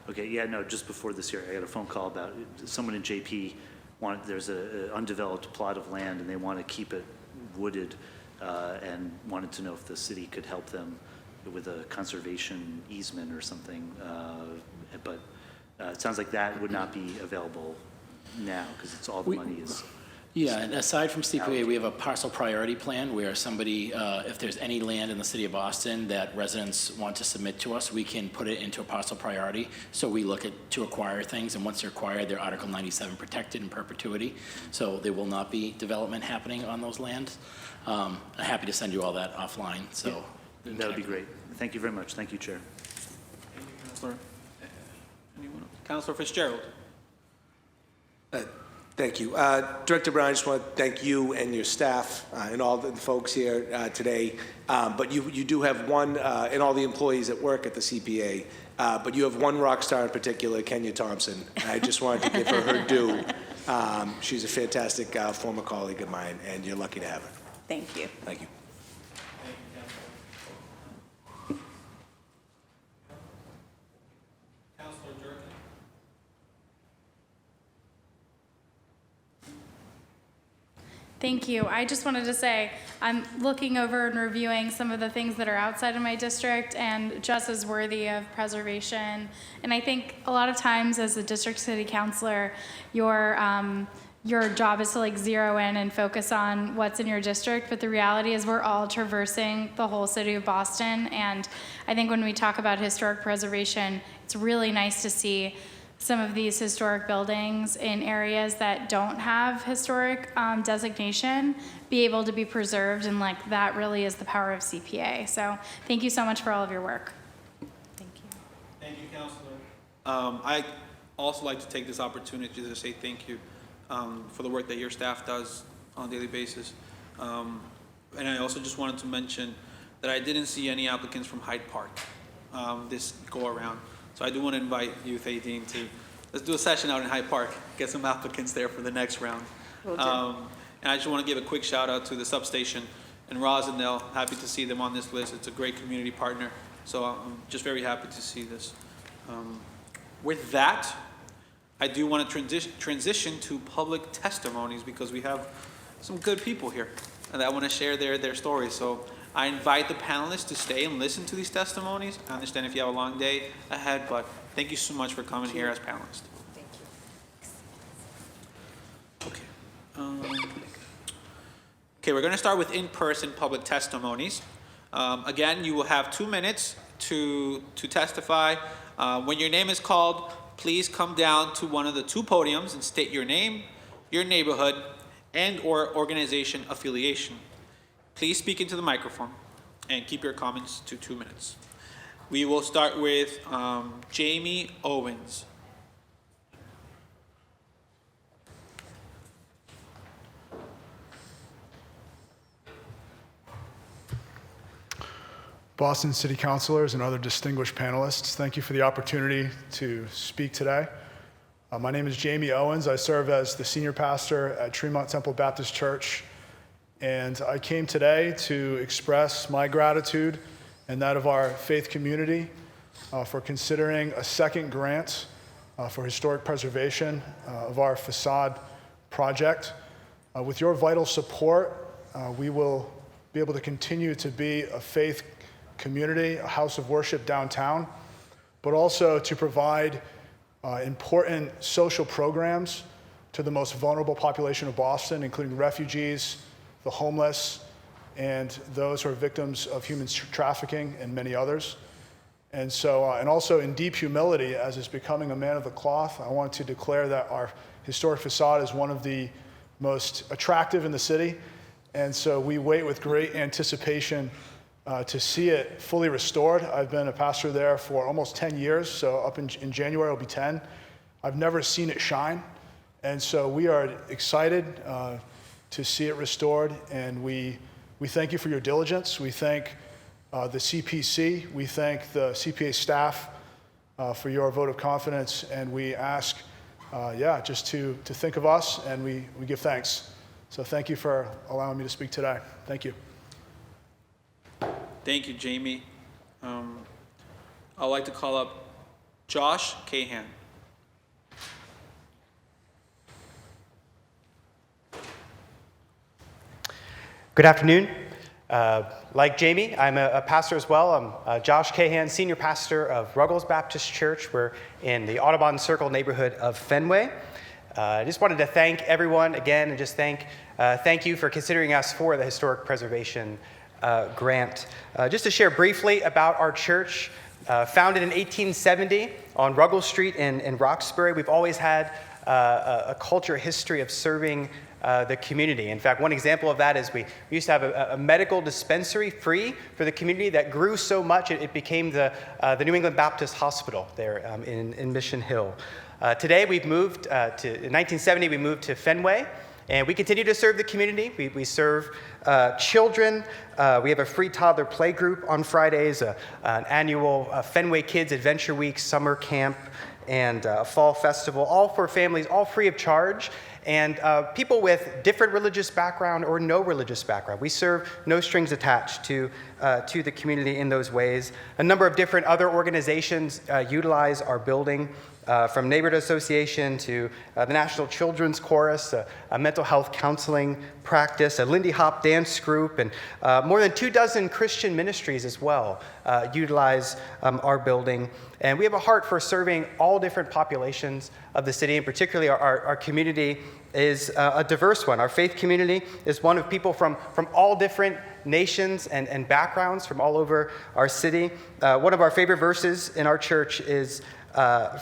Okay, yeah, no, just before this year, I got a phone call about someone in JP there's an undeveloped plot of land, and they want to keep it wooded, and wanted to know if the city could help them with a conservation easement or something. But it sounds like that would not be available now, because it's all the money is. Yeah, and aside from CPA, we have a parcel priority plan where somebody, if there's any land in the city of Boston that residents want to submit to us, we can put it into a parcel priority. So we look to acquire things, and once they're acquired, they're Article 97 protected in perpetuity. So there will not be development happening on those lands. I'm happy to send you all that offline. So Yeah, that would be great. Thank you very much. Thank you, Chair. Thank you, Councilor. Anyone else? Councilor Fitzgerald. Thank you. Director Brown, I just want to thank you and your staff and all the folks here today. But you do have one, and all the employees that work at the CPA, but you have one rock star in particular, Kenya Thompson. I just wanted to give her due. She's a fantastic former colleague of mine, and you're lucky to have her. Thank you. Thank you. Councilor Durkin. Thank you. I just wanted to say, I'm looking over and reviewing some of the things that are outside of my district and just as worthy of preservation. And I think a lot of times as a district city councilor, your job is to like zero in and focus on what's in your district, but the reality is we're all traversing the whole city of Boston. And I think when we talk about historic preservation, it's really nice to see some of these historic buildings in areas that don't have historic designation be able to be preserved, and like that really is the power of CPA. So thank you so much for all of your work. Thank you. Thank you, Councilor. I also like to take this opportunity to say thank you for the work that your staff does on a daily basis. And I also just wanted to mention that I didn't see any applicants from Hyde Park this go around. So I do want to invite Youth 18 to, let's do a session out in Hyde Park, get some applicants there for the next round. Will do. And I just want to give a quick shout out to the substation in Rosendale. Happy to see them on this list. It's a great community partner. So I'm just very happy to see this. With that, I do want to transition to public testimonies because we have some good people here and I want to share their stories. So I invite the panelists to stay and listen to these testimonies. I understand if you have a long day ahead, but thank you so much for coming here as panelists. Thank you. Okay. Okay, we're going to start with in-person public testimonies. Again, you will have 2 minutes to testify. When your name is called, please come down to one of the 2 podiums and state your name, your neighborhood, and/or organization affiliation. Please speak into the microphone and keep your comments to 2 minutes. We will start with Jamie Owens. Boston City Councilors and other distinguished panelists, thank you for the opportunity to speak today. My name is Jamie Owens. I serve as the senior pastor at Tremont Temple Baptist Church, and I came today to express my gratitude and that of our faith community for considering a second grant for historic preservation of our facade project. With your vital support, we will be able to continue to be a faith community, a house of worship downtown, but also to provide important social programs to the most vulnerable population of Boston, including refugees, the homeless, and those who are victims of human trafficking and many others. And so, and also in deep humility, as is becoming a man of the cloth, I want to declare that our historic facade is one of the most attractive in the city. And so we wait with great anticipation to see it fully restored. I've been a pastor there for almost 10 years, so up in January it'll be 10. I've never seen it shine, and so we are excited to see it restored, and we thank you for your diligence. We thank the CPC, we thank the CPA staff for your vote of confidence, and we ask, just to think of us, and we give thanks. So thank you for allowing me to speak today. Thank you. Thank you, Jamie. I'd like to call up Josh Cahan. Good afternoon. Like Jamie, I'm a pastor as well. I'm Josh Cahan, senior pastor of Ruggles Baptist Church. We're in the Audubon Circle neighborhood of Fenway. I just wanted to thank everyone again and just thank you for considering us for the historic preservation grant. Just to share briefly about our church, founded in 1870 on Ruggles Street in Roxbury, we've always had a culture history of serving the community. In fact, one example of that is we used to have a medical dispensary free for the community that grew so much it became the New England Baptist Hospital there in Mission Hill. Today we've moved in 1970 we moved to Fenway, and we continue to serve the community. We serve children. We have a free toddler play group on Fridays, an annual Fenway Kids Adventure Week summer camp, and a fall festival, all for families, all free of charge. and people with different religious background or no religious background. We serve no strings attached to the community in those ways. A number of different other organizations utilize our building, from Neighborhood Association to the National Children's Chorus, a mental health counseling practice, a Lindy Hop dance group, and more than 24 Christian ministries as well utilize our building. And we have a heart for serving all different populations of the city, and particularly our community is a diverse one. Our faith community is one of people from all different nations and backgrounds from all over our city. One of our favorite verses in our church is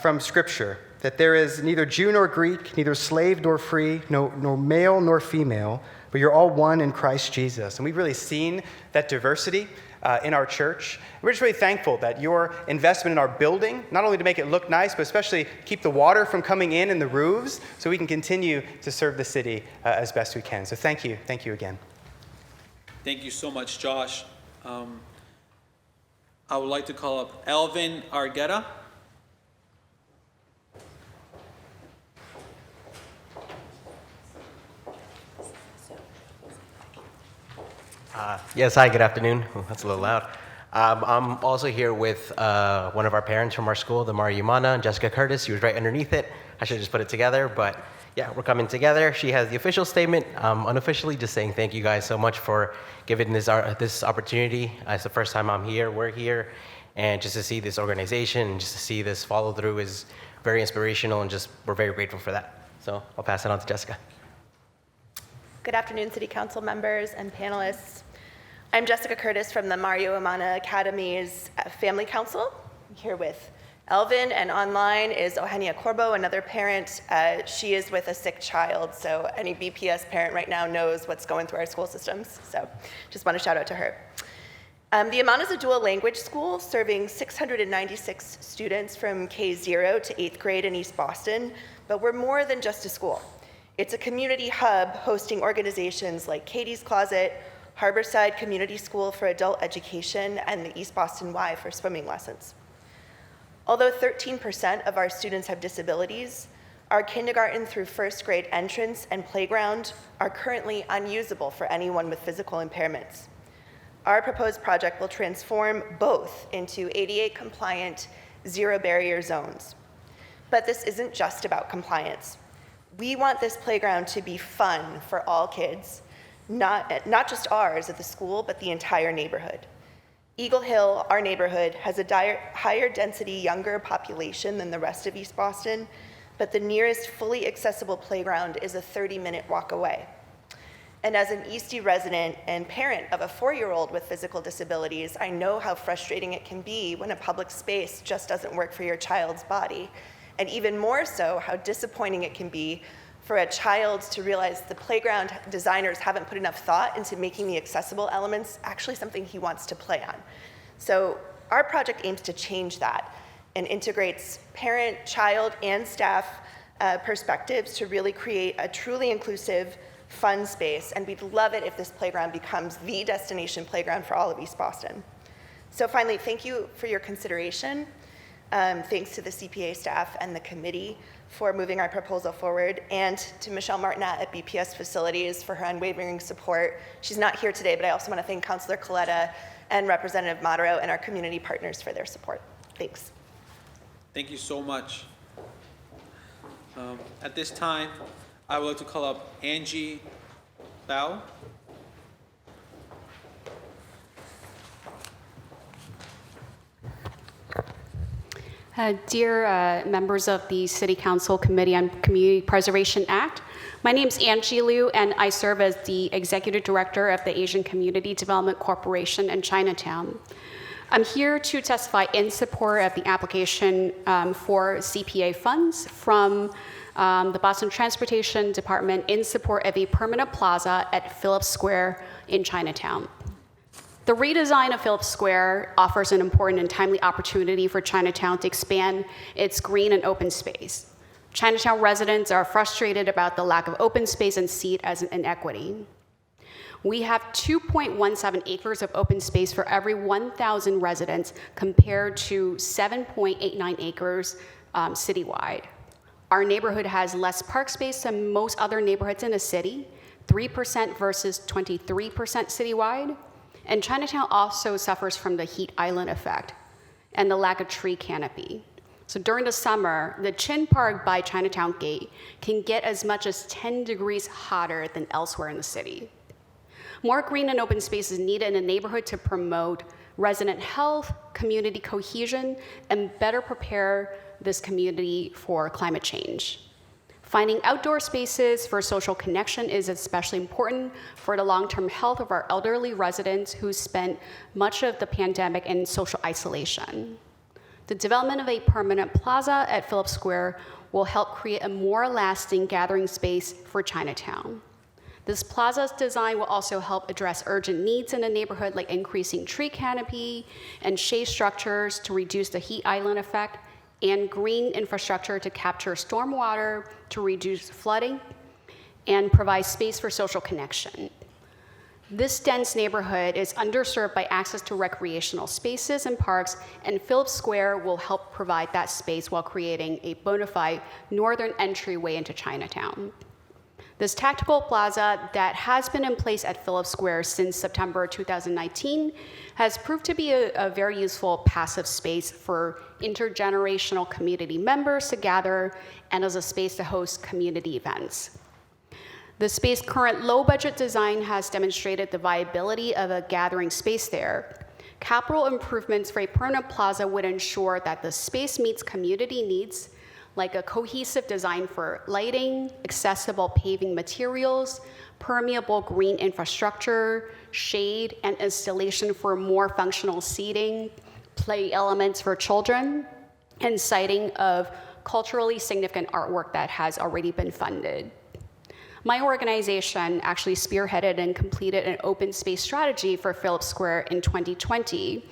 from Scripture, that there is neither Jew nor Greek, neither slave nor free, nor male nor female, but you're all one in Christ Jesus. And we've really seen that diversity in our church. We're just really thankful that your investment in our building, not only to make it look nice, but especially keep the water from coming in the roofs, so we can continue to serve the city as best we can. So thank you again. Thank you so much, Josh. I would like to call up Elvin Argueta. Yes, hi, good afternoon. Oh, that's a little loud. I'm also here with one of our parents from our school, the Mariumana, Jessica Curtis. She was right underneath it. I should have just put it together, but yeah, we're coming together. She has the official statement, unofficially just saying thank you guys so much for giving this opportunity. It's the first time I'm here, we're here, and just to see this organization and just to see this follow through is very inspirational, and just we're very grateful for that. So I'll pass it on to Jessica. Good afternoon, City Council members and panelists. I'm Jessica Curtis from the Mario Amana Academy's Family Council. I'm here with Elvin, and online is Ohenia Corbo, another parent. She is with a sick child, so any BPS parent right now knows what's going through our school systems. So just want to shout out to her. The Amana is a dual language school serving 696 students from K0 to 8th grade in East Boston, but we're more than just a school. It's a community hub hosting organizations like Katie's Closet, Harborside Community School for Adult Education, and the East Boston Y for swimming lessons. Although 13% of our students have disabilities, our kindergarten through first grade entrance and playground are currently unusable for anyone with physical impairments. Our proposed project will transform both into ADA compliant, zero barrier zones. But this isn't just about compliance. We want this playground to be fun for all kids, not just ours at the school, but the entire neighborhood. Eagle Hill, our neighborhood, has a higher density younger population than the rest of East Boston, but the nearest fully accessible playground is a 30-minute walk away. And as an Eastie resident and parent of a 4-year-old with physical disabilities, I know how frustrating it can be when a public space just doesn't work for your child's body. And even more so, how disappointing it can be for a child to realize the playground designers haven't put enough thought into making the accessible elements actually something he wants to play on. So our project aims to change that and integrates parent, child, and staff perspectives to really create a truly inclusive, fun space. And we'd love it if this playground becomes the destination playground for all of East Boston. So finally, thank you for your consideration. Thanks to the CPA staff and the committee for moving our proposal forward, and to Michelle Martinat at BPS Facilities for her unwavering support. She's not here today, but I also want to thank Councilor Coletta and Representative Modero and our community partners for their support. Thanks. Thank you so much. At this time, I would like to call up Angie Lau. Dear members of the City Council Committee on Community Preservation Act, my name is Angie Liu, and I serve as the Executive Director of the Asian Community Development Corporation in Chinatown. I'm here to testify in support of the application for CPA funds from the Boston Transportation Department in support of a permanent plaza at Phillips Square in Chinatown. The redesign of Phillips Square offers an important and timely opportunity for Chinatown to expand its green and open space. Chinatown residents are frustrated about the lack of open space and see it as an inequity. We have 2.17 acres of open space for every 1,000 residents compared to 7.89 acres citywide. Our neighborhood has less park space than most other neighborhoods in the city, 3% versus 23% citywide. And Chinatown also suffers from the heat island effect and the lack of tree canopy. So during the summer, the Chin Park by Chinatown Gate can get as much as 10 degrees hotter than elsewhere in the city. More green and open space is needed in the neighborhood to promote resident health, community cohesion, and better prepare this community for climate change. Finding outdoor spaces for social connection is especially important for the long-term health of our elderly residents who spent much of the pandemic in social isolation. The development of a permanent plaza at Phillips Square will help create a more lasting gathering space for Chinatown. This plaza's design will also help address urgent needs in the neighborhood, like increasing tree canopy and shade structures to reduce the heat island effect, and green infrastructure to capture stormwater to reduce flooding and provide space for social connection. This dense neighborhood is underserved by access to recreational spaces and parks, and Phillips Square will help provide that space while creating a bona fide northern entryway into Chinatown. This tactical plaza that has been in place at Phillips Square since September 2019 has proved to be a very useful passive space for intergenerational community members to gather and as a space to host community events. The space's current low-budget design has demonstrated the viability of a gathering space there. Capital improvements for a permanent plaza would ensure that the space meets community needs, like a cohesive design for lighting, accessible paving materials, permeable green infrastructure, shade, and installation for more functional seating, play elements for children, and siting of culturally significant artwork that has already been funded. My organization actually spearheaded and completed an open space strategy for Phillips Square in 2020,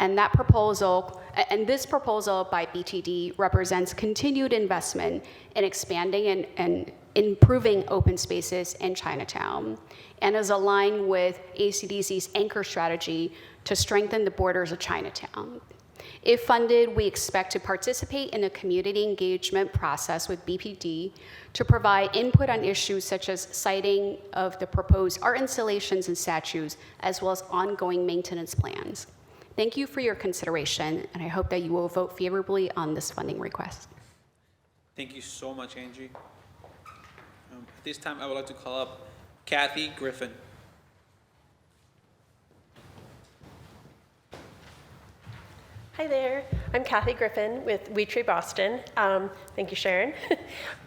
and this proposal by BTD represents continued investment in expanding and improving open spaces in Chinatown, and is aligned with ACDC's anchor strategy to strengthen the borders of Chinatown. If funded, we expect to participate in a community engagement process with BPD to provide input on issues such as citing of the proposed art installations and statues, as well as ongoing maintenance plans. Thank you for your consideration, and I hope that you will vote favorably on this funding request. Thank you so much, Angie. At this time, I would like to call up Kathy Griffin. Hi there, I'm Kathy Griffin with We Tree Boston. Thank you, Sharon.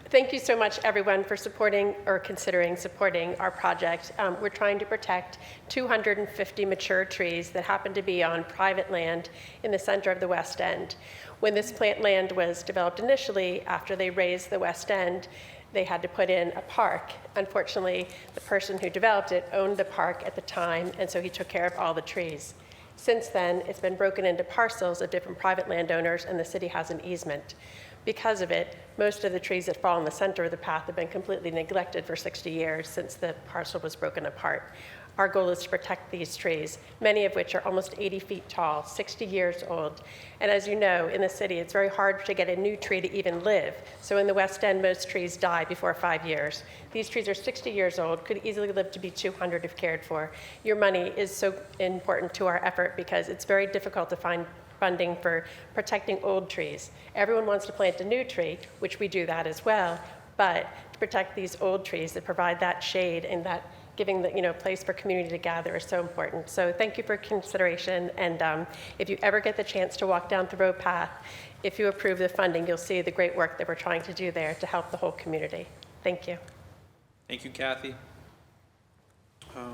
Thank you so much, everyone, for supporting or considering supporting our project. We're trying to protect 250 mature trees that happen to be on private land in the center of the West End. When this plant land was developed initially, after they raised the West End, they had to put in a park. Unfortunately, the person who developed it owned the park at the time, and so he took care of all the trees. Since then, it's been broken into parcels of different private landowners, and the city has an easement. Because of it, most of the trees that fall in the center of the path have been completely neglected for 60 years since the parcel was broken apart. Our goal is to protect these trees, many of which are almost 80 feet tall, 60 years old. And as you know, in the city, it's very hard to get a new tree to even live. So in the West End, most trees die before 5 years. These trees are 60 years old, could easily live to be 200 if cared for. Your money is so important to our effort because it's very difficult to find funding for protecting old trees. Everyone wants to plant a new tree, which we do that as well, but to protect these old trees that provide that shade and that giving the place for community to gather is so important. So thank you for consideration, and if you ever get the chance to walk down Thoreau Path, if you approve the funding, you'll see the great work that we're trying to do there to help the whole community. Thank you. Thank you, Kathy. I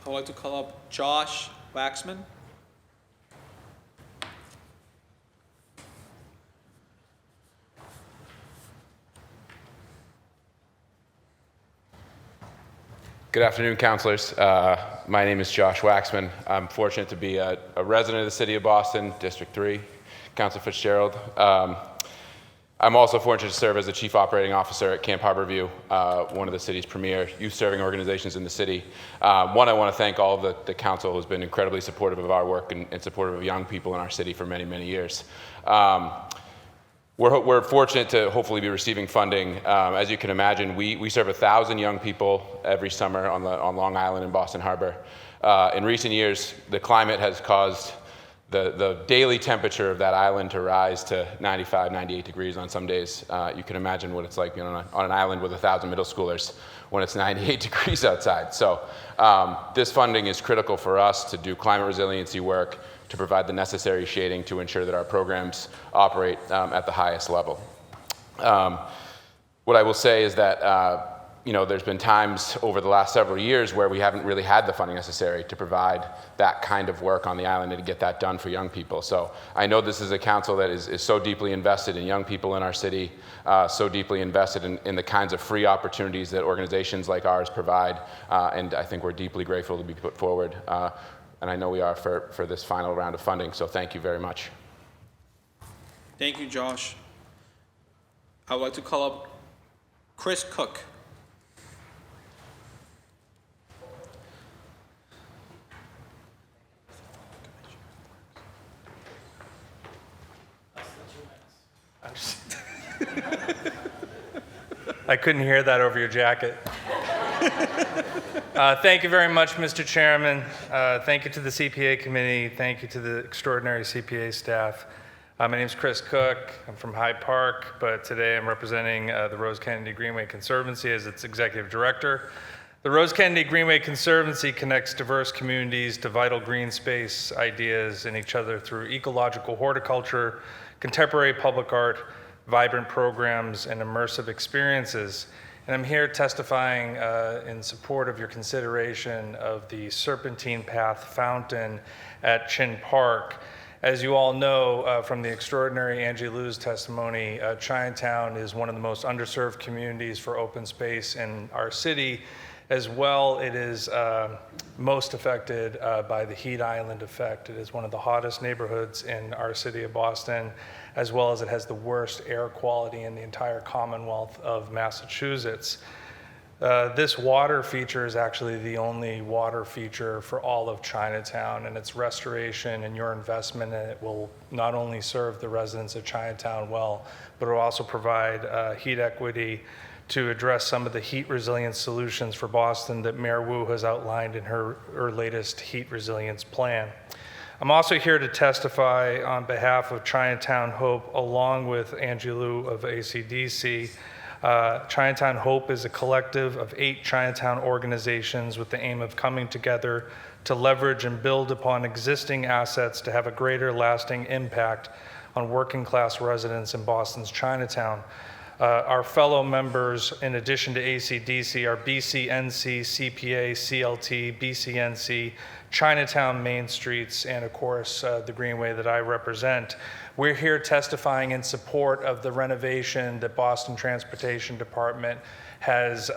would like to call up Josh Waxman. Good afternoon, councilors. My name is Josh Waxman. I'm fortunate to be a resident of the city of Boston, District 3, Council Fitzgerald. I'm also fortunate to serve as the Chief Operating Officer at Camp Harborview, one of the city's premier youth-serving organizations in the city. I want to thank all of the council who's been incredibly supportive of our work and supportive of young people in our city for many, many years. We're fortunate to hopefully be receiving funding. As you can imagine, we serve 1,000 young people every summer on Long Island and Boston Harbor. In recent years, the climate has caused the daily temperature of that island to rise to 95, 98 degrees on some days. You can imagine what it's like being on an island with 1,000 middle schoolers when it's 98 degrees outside. So this funding is critical for us to do climate resiliency work, to provide the necessary shading to ensure that our programs operate at the highest level. What I will say is that there's been times over the last several years where we haven't really had the funding necessary to provide that kind of work on the island and to get that done for young people. So I know this is a council that is so deeply invested in young people in our city, so deeply invested in the kinds of free opportunities that organizations like ours provide, and I think we're deeply grateful to be put forward, and I know we are for this final round of funding, so thank you very much. Thank you, Josh. I would like to call up Chris Cook. I couldn't hear that over your jacket. Thank you very much, Mr. Chairman. Thank you to the CPA committee. Thank you to the extraordinary CPA staff. My name is Chris Cook. I'm from Hyde Park, but today I'm representing the Rose Kennedy Greenway Conservancy as its executive director. The Rose Kennedy Greenway Conservancy connects diverse communities to vital green space ideas in each other through ecological horticulture, contemporary public art, vibrant programs, and immersive experiences. And I'm here testifying in support of your consideration of the Serpentine Path Fountain at Chin Park. As you all know from the extraordinary Angie Liu's testimony, Chinatown is one of the most underserved communities for open space in our city. As well, it is most affected by the heat island effect. It is one of the hottest neighborhoods in our city of Boston, as well as it has the worst air quality in the entire Commonwealth of Massachusetts. This water feature is actually the only water feature for all of Chinatown, and its restoration and your investment in it will not only serve the residents of Chinatown well, but it will also provide heat equity to address some of the heat resilience solutions for Boston that Mayor Wu has outlined in her latest heat resilience plan. I'm also here to testify on behalf of Chinatown Hope, along with Angie Liu of ACDC. Chinatown Hope is a collective of 8 Chinatown organizations with the aim of coming together to leverage and build upon existing assets to have a greater lasting impact on working class residents in Boston's Chinatown. Our fellow members, in addition to ACDC, are BCNC, CPA, CLT, BCNC, Chinatown Main Streets, and of course, the Greenway that I represent. We're here testifying in support of the renovation that Boston Transportation Department has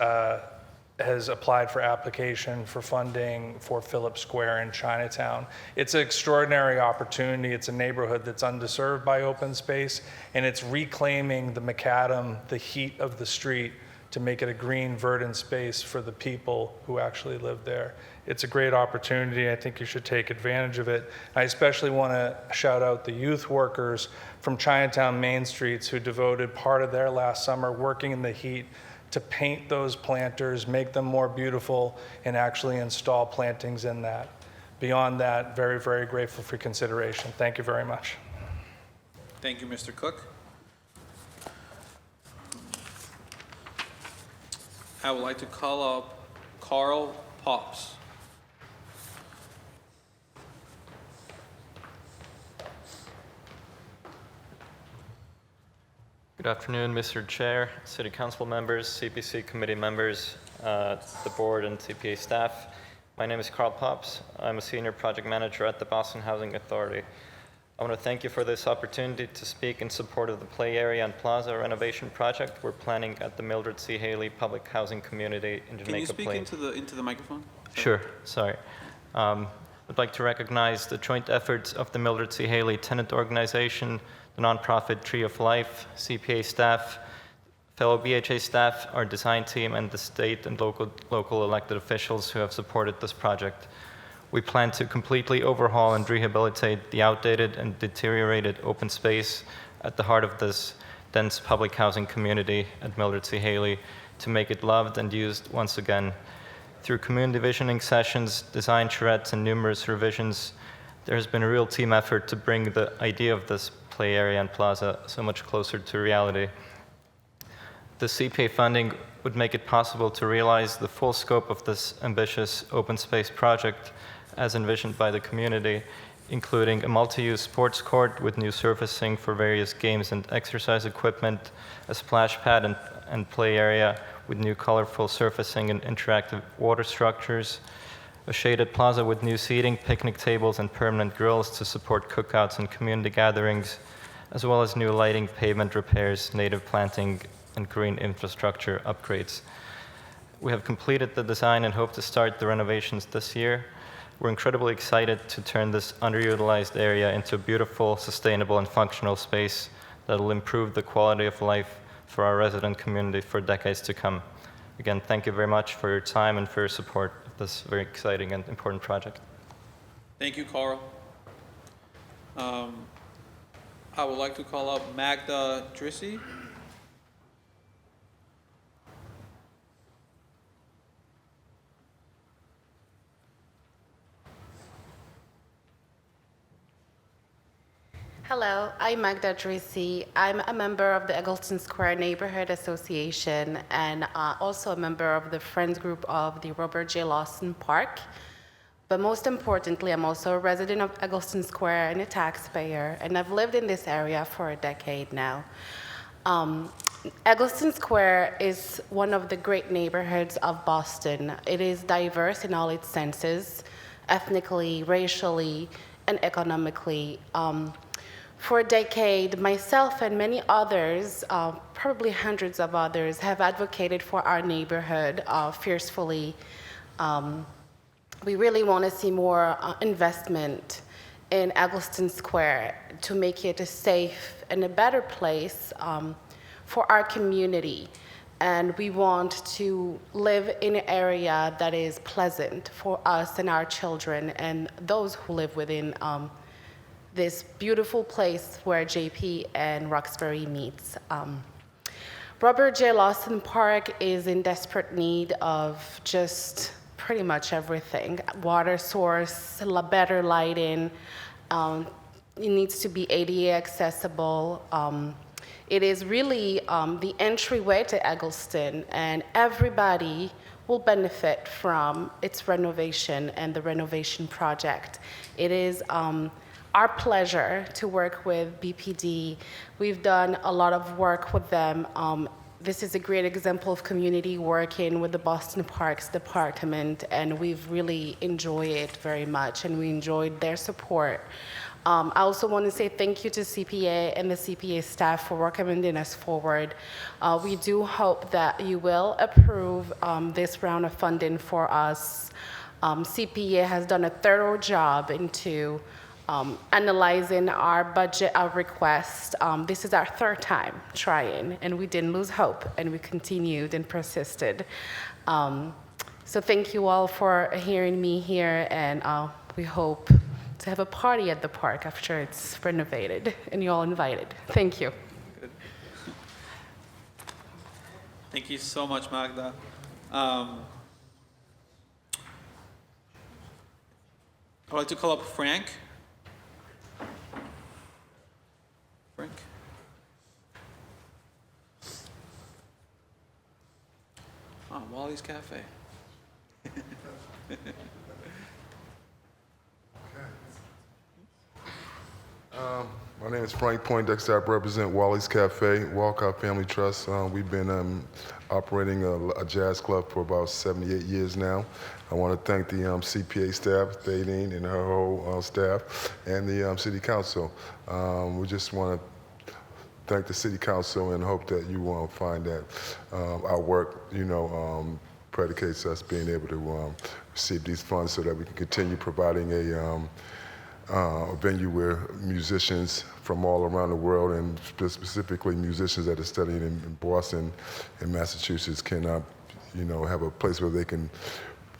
applied for application for funding for Phillips Square in Chinatown. It's an extraordinary opportunity. It's a neighborhood that's underserved by open space, and it's reclaiming the macadam, the heat of the street, to make it a green, verdant space for the people who actually live there. It's a great opportunity. I think you should take advantage of it. I especially want to shout out the youth workers from Chinatown Main Streets who devoted part of their last summer working in the heat to paint those planters, make them more beautiful, and actually install plantings in that. Beyond that, very, very grateful for consideration. Thank you very much. Thank you, Mr. Cook. I would like to call up Carl Pops. Good afternoon, Mr. Chair, City Council members, CPC committee members, the board and CPA staff. My name is Carl Pops. I'm a senior project manager at the Boston Housing Authority. I want to thank you for this opportunity to speak in support of the play area and plaza renovation project we're planning at the Mildred C. Haley Public Housing Community in Jamaica Can you speak Plain. into the microphone? Sure, sorry. I'd like to recognize the joint efforts of the Mildred C. Haley Tenant Organization, the nonprofit Tree of Life, CPA staff, fellow BHA staff, our design team, and the state and local elected officials who have supported this project. We plan to completely overhaul and rehabilitate the outdated and deteriorated open space at the heart of this dense public housing community at Mildred C. Haley to make it loved and used once again. Through community visioning sessions, design charrettes, and numerous revisions, there has been a real team effort to bring the idea of this play area and plaza so much closer to reality. The CPA funding would make it possible to realize the full scope of this ambitious open space project as envisioned by the community, including a multi-use sports court with new surfacing for various games and exercise equipment, a splash pad and play area with new colorful surfacing and interactive water structures, a shaded plaza with new seating, picnic tables, and permanent grills to support cookouts and community gatherings, as well as new lighting, pavement repairs, native planting, and green infrastructure upgrades. We have completed the design and hope to start the renovations this year. We're incredibly excited to turn this underutilized area into a beautiful, sustainable, and functional space that will improve the quality of life for our resident community for decades to come. Again, thank you very much for your time and for your support of this very exciting and important project. Thank you, Carl. I would like to call up Magda Drissi. Hello, I'm Magda Drissi. I'm a member of the Eggleston Square Neighborhood Association and also a member of the Friends Group of the Robert J. Lawson Park. But most importantly, I'm also a resident of Eggleston Square and a taxpayer, and I've lived in this area for a decade now. Eggleston Square is one of the great neighborhoods of Boston. It is diverse in all its senses, ethnically, racially, and economically. For a decade, myself and many others, probably hundreds of others, have advocated for our neighborhood fiercely. We really want to see more investment in Eggleston Square to make it a safe and a better place for our community. And we want to live in an area that is pleasant for us and our children and those who live within this beautiful place where JP and Roxbury meets. Robert J. Lawson Park is in desperate need of just pretty much everything. Water source, better lighting, it needs to be ADA accessible. It is really the entryway to Eggleston, and everybody will benefit from its renovation and the renovation project. It is our pleasure to work with BPD. We've done a lot of work with them. This is a great example of community working with the Boston Parks Department, and we've really enjoyed it very much, and we enjoyed their support. I also want to say thank you to CPA and the CPA staff for recommending us forward. We do hope that you will approve this round of funding for us. CPA has done a thorough job into analyzing our budget, our request. This is our third time trying, and we didn't lose hope, and we continued and persisted. So thank you all for hearing me here, and we hope to have a party at the park after it's renovated, and you're all invited. Thank you. Good. Thank you so much, Magda. I'd like to call up Frank. Frank. Oh, Wally's Cafe. My name is Frank Poindexter. I represent Wally's Cafe, Walcott Family Trust. We've been operating a jazz club for about 78 years now. I want to thank the CPA staff, Thadeen and her whole staff, and the City Council. We just want to thank the City Council and hope that you will find that our work, predicates us being able to receive these funds so that we can continue providing a venue where musicians from all around the world, and specifically musicians that are studying in Boston and Massachusetts, can have a place where they can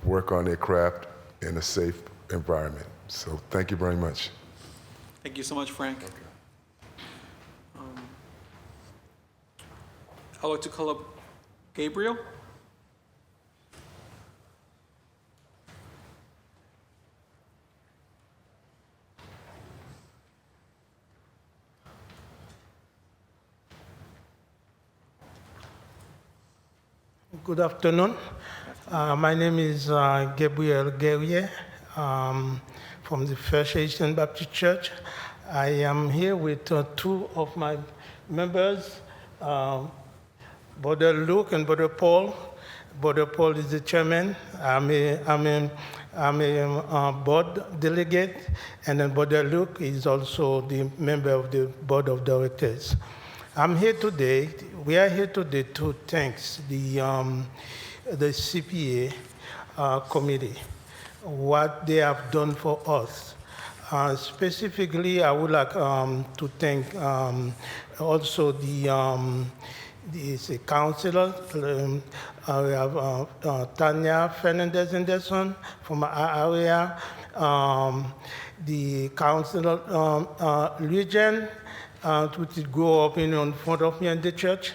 work on their craft in a safe environment. So thank you very much. Thank you so much, Frank. I would like to call up Gabriel. Good afternoon. My name is Gabriel Guerrier from the First Asian Baptist Church. I am here with two of my members, Brother Luke and Brother Paul. Brother Paul is the chairman. I'm a board delegate, and then Brother Luke is also the member of the board of directors. We are here today to thank the CPA committee, what they have done for us. Specifically, I would like to thank also the councilor. We have Tanya Fernandez-Anderson from our area, the councilor Legion, which grew up in front of me in the church.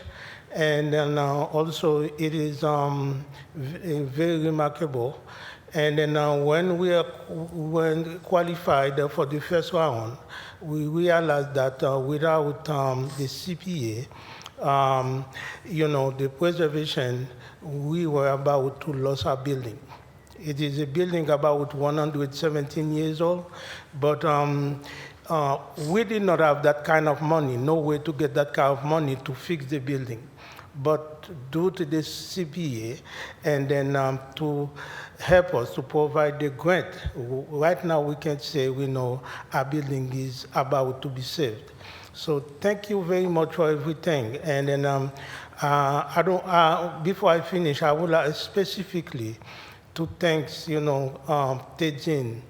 And then also it is very remarkable. And then when when qualified for the first round, we realized that without the CPA, the preservation, we were about to lose our building. It is a building about 117 years old, but we did not have that kind of money, no way to get that kind of money to fix the building. But due to this CPA, and then to help us to provide the grant, right now we can say we know our building is about to be saved. So thank you very much for everything. And then before I finish, I would like specifically to thank, Tejin.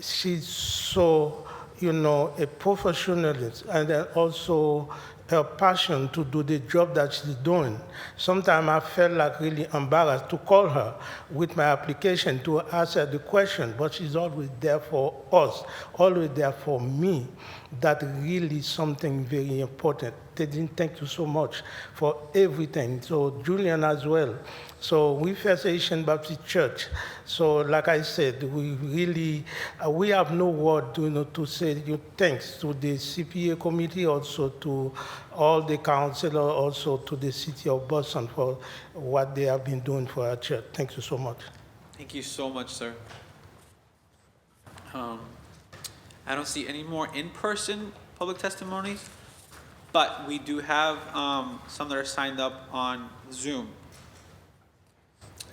She's so, a professionalist, and then also her passion to do the job that she's doing. Sometimes I felt like really embarrassed to call her with my application to ask her the question, but she's always there for us, always there for me. That really is something very important. Tejin, thank you so much for everything. So Julian as well. So we First Asian Baptist Church. So like I said, we have no word to say thanks to the CPA committee, also to all the councilors, also to the city of Boston for what they have been doing for our church. Thank you so much. Thank you so much, sir. I don't see any more in-person public testimonies, but we do have some that are signed up on Zoom.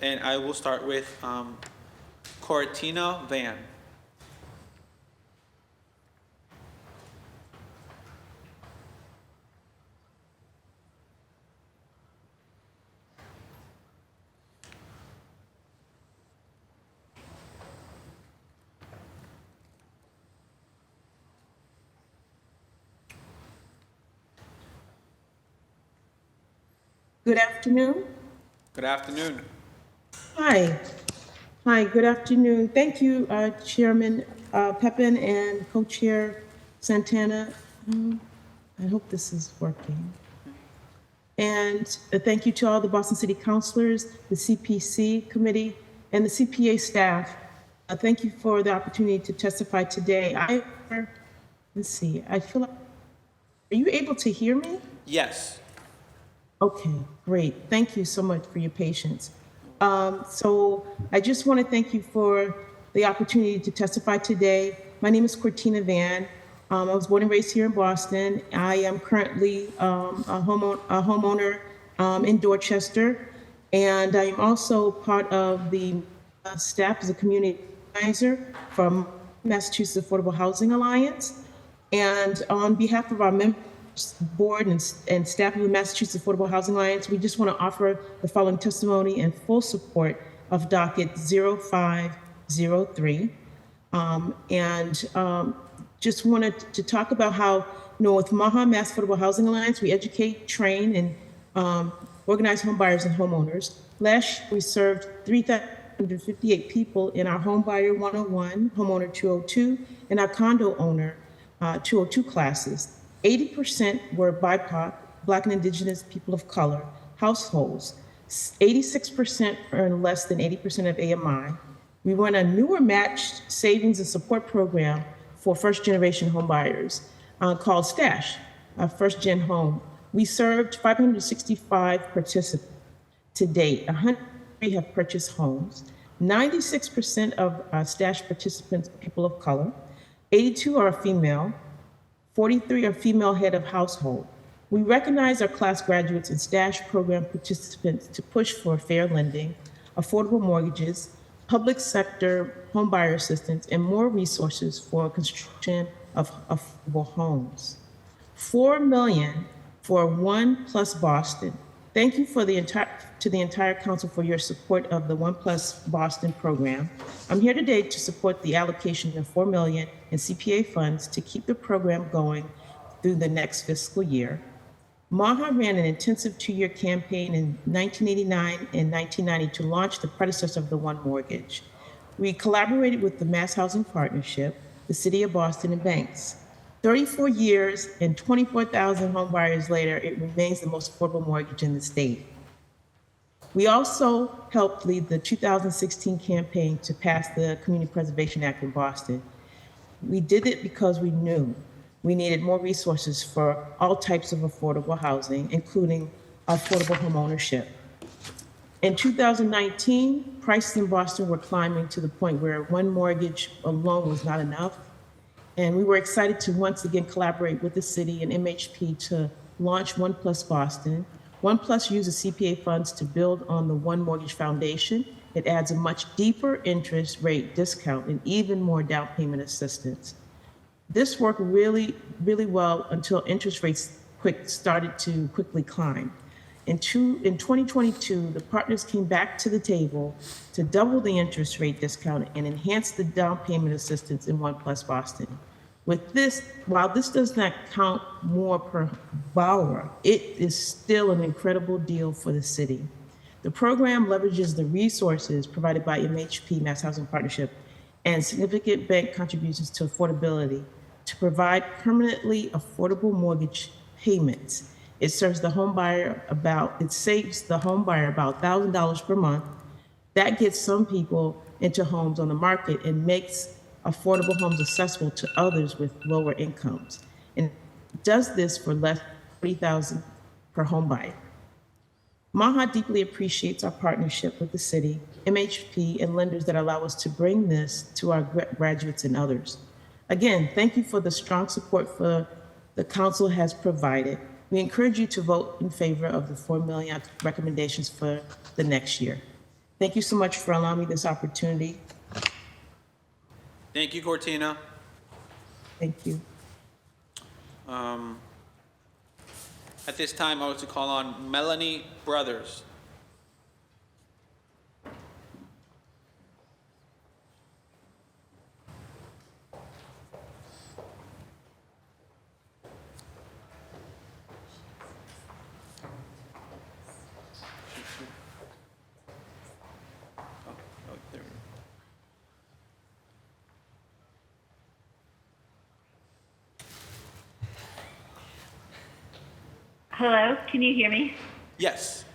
And I will start with Cortina Van. Good afternoon. Good afternoon. Hi. Hi, good afternoon. Thank you, Chairman Pepin and Co-Chair Santana. I hope this is working. And thank you to all the Boston City Councilors, the CPC Committee, and the CPA staff. Thank you for the opportunity to testify today. Let's see, I feel like, are you able to hear me? Yes. Okay, great. Thank you so much for your patience. So I just want to thank you for the opportunity to testify today. My name is Cortina Van. I was born and raised here in Boston. I am currently a homeowner in Dorchester, and I am also part of the staff as a community advisor from Massachusetts Affordable Housing Alliance. And on behalf of our members, board and staff of the Massachusetts Affordable Housing Alliance, we just want to offer the following testimony in full support of docket 0503. Just wanted to talk about how, with MAHA, Mass Affordable Housing Alliance, we educate, train, and organize home buyers and homeowners. Last year, we served 3,058 people in our Home Buyer 101, Homeowner 202, and our Condo Owner 202 classes. 80% were BIPOC, Black and Indigenous people of color. households. 86% earn less than 80% of AMI. We run a newer matched savings and support program for first-generation homebuyers called STASH, First Gen Home. We served 565 participants to date. 103 have purchased homes. 96% of STASH participants are people of color. 82 are female. 43 are female head of household. We recognize our class graduates and STASH program participants to push for fair lending, affordable mortgages, public sector homebuyer assistance, and more resources for construction of affordable homes. $4 million for One Plus Boston. Thank you to the entire council for your support of the One Plus Boston program. I'm here today to support the allocation of $4 million in CPA funds to keep the program going through the next fiscal year. MAHA ran an intensive 2-year campaign in 1989 and 1990 to launch the predecessor of the One Mortgage. We collaborated with the Mass Housing Partnership, the City of Boston, and banks. 34 years and 24,000 home buyers later, it remains the most affordable mortgage in the state. We also helped lead the 2016 campaign to pass the Community Preservation Act in Boston. We did it because we knew we needed more resources for all types of affordable housing, including affordable home ownership. In 2019, prices in Boston were climbing to the point where one mortgage alone was not enough. And we were excited to once again collaborate with the city and MHP to launch One Plus Boston. One Plus uses CPA funds to build on the One Mortgage Foundation. It adds a much deeper interest rate discount and even more down payment assistance. This worked really, really well until interest rates started to quickly climb. In 2022, the partners came back to the table to double the interest rate discount and enhance the down payment assistance in One Plus Boston. With this, while this does not count more per borrower, it is still an incredible deal for the city. The program leverages the resources provided by MHP, Mass Housing Partnership, and significant bank contributions to affordability to provide permanently affordable mortgage payments. It saves the home buyer about $1,000 per month. That gets some people into homes on the market and makes affordable homes accessible to others with lower incomes. And does this for less than $40,000 per home buyer. MAHA deeply appreciates our partnership with the city, MHP, and lenders that allow us to bring this to our graduates and others. Again, thank you for the strong support the council has provided. We encourage you to vote in favor of the $4 million recommendations for the next year. Thank you so much for allowing me this opportunity. Thank you, Cortina. Thank you. At this time, I would like to call on Melanie Brothers. Hello, can you hear me? Yes.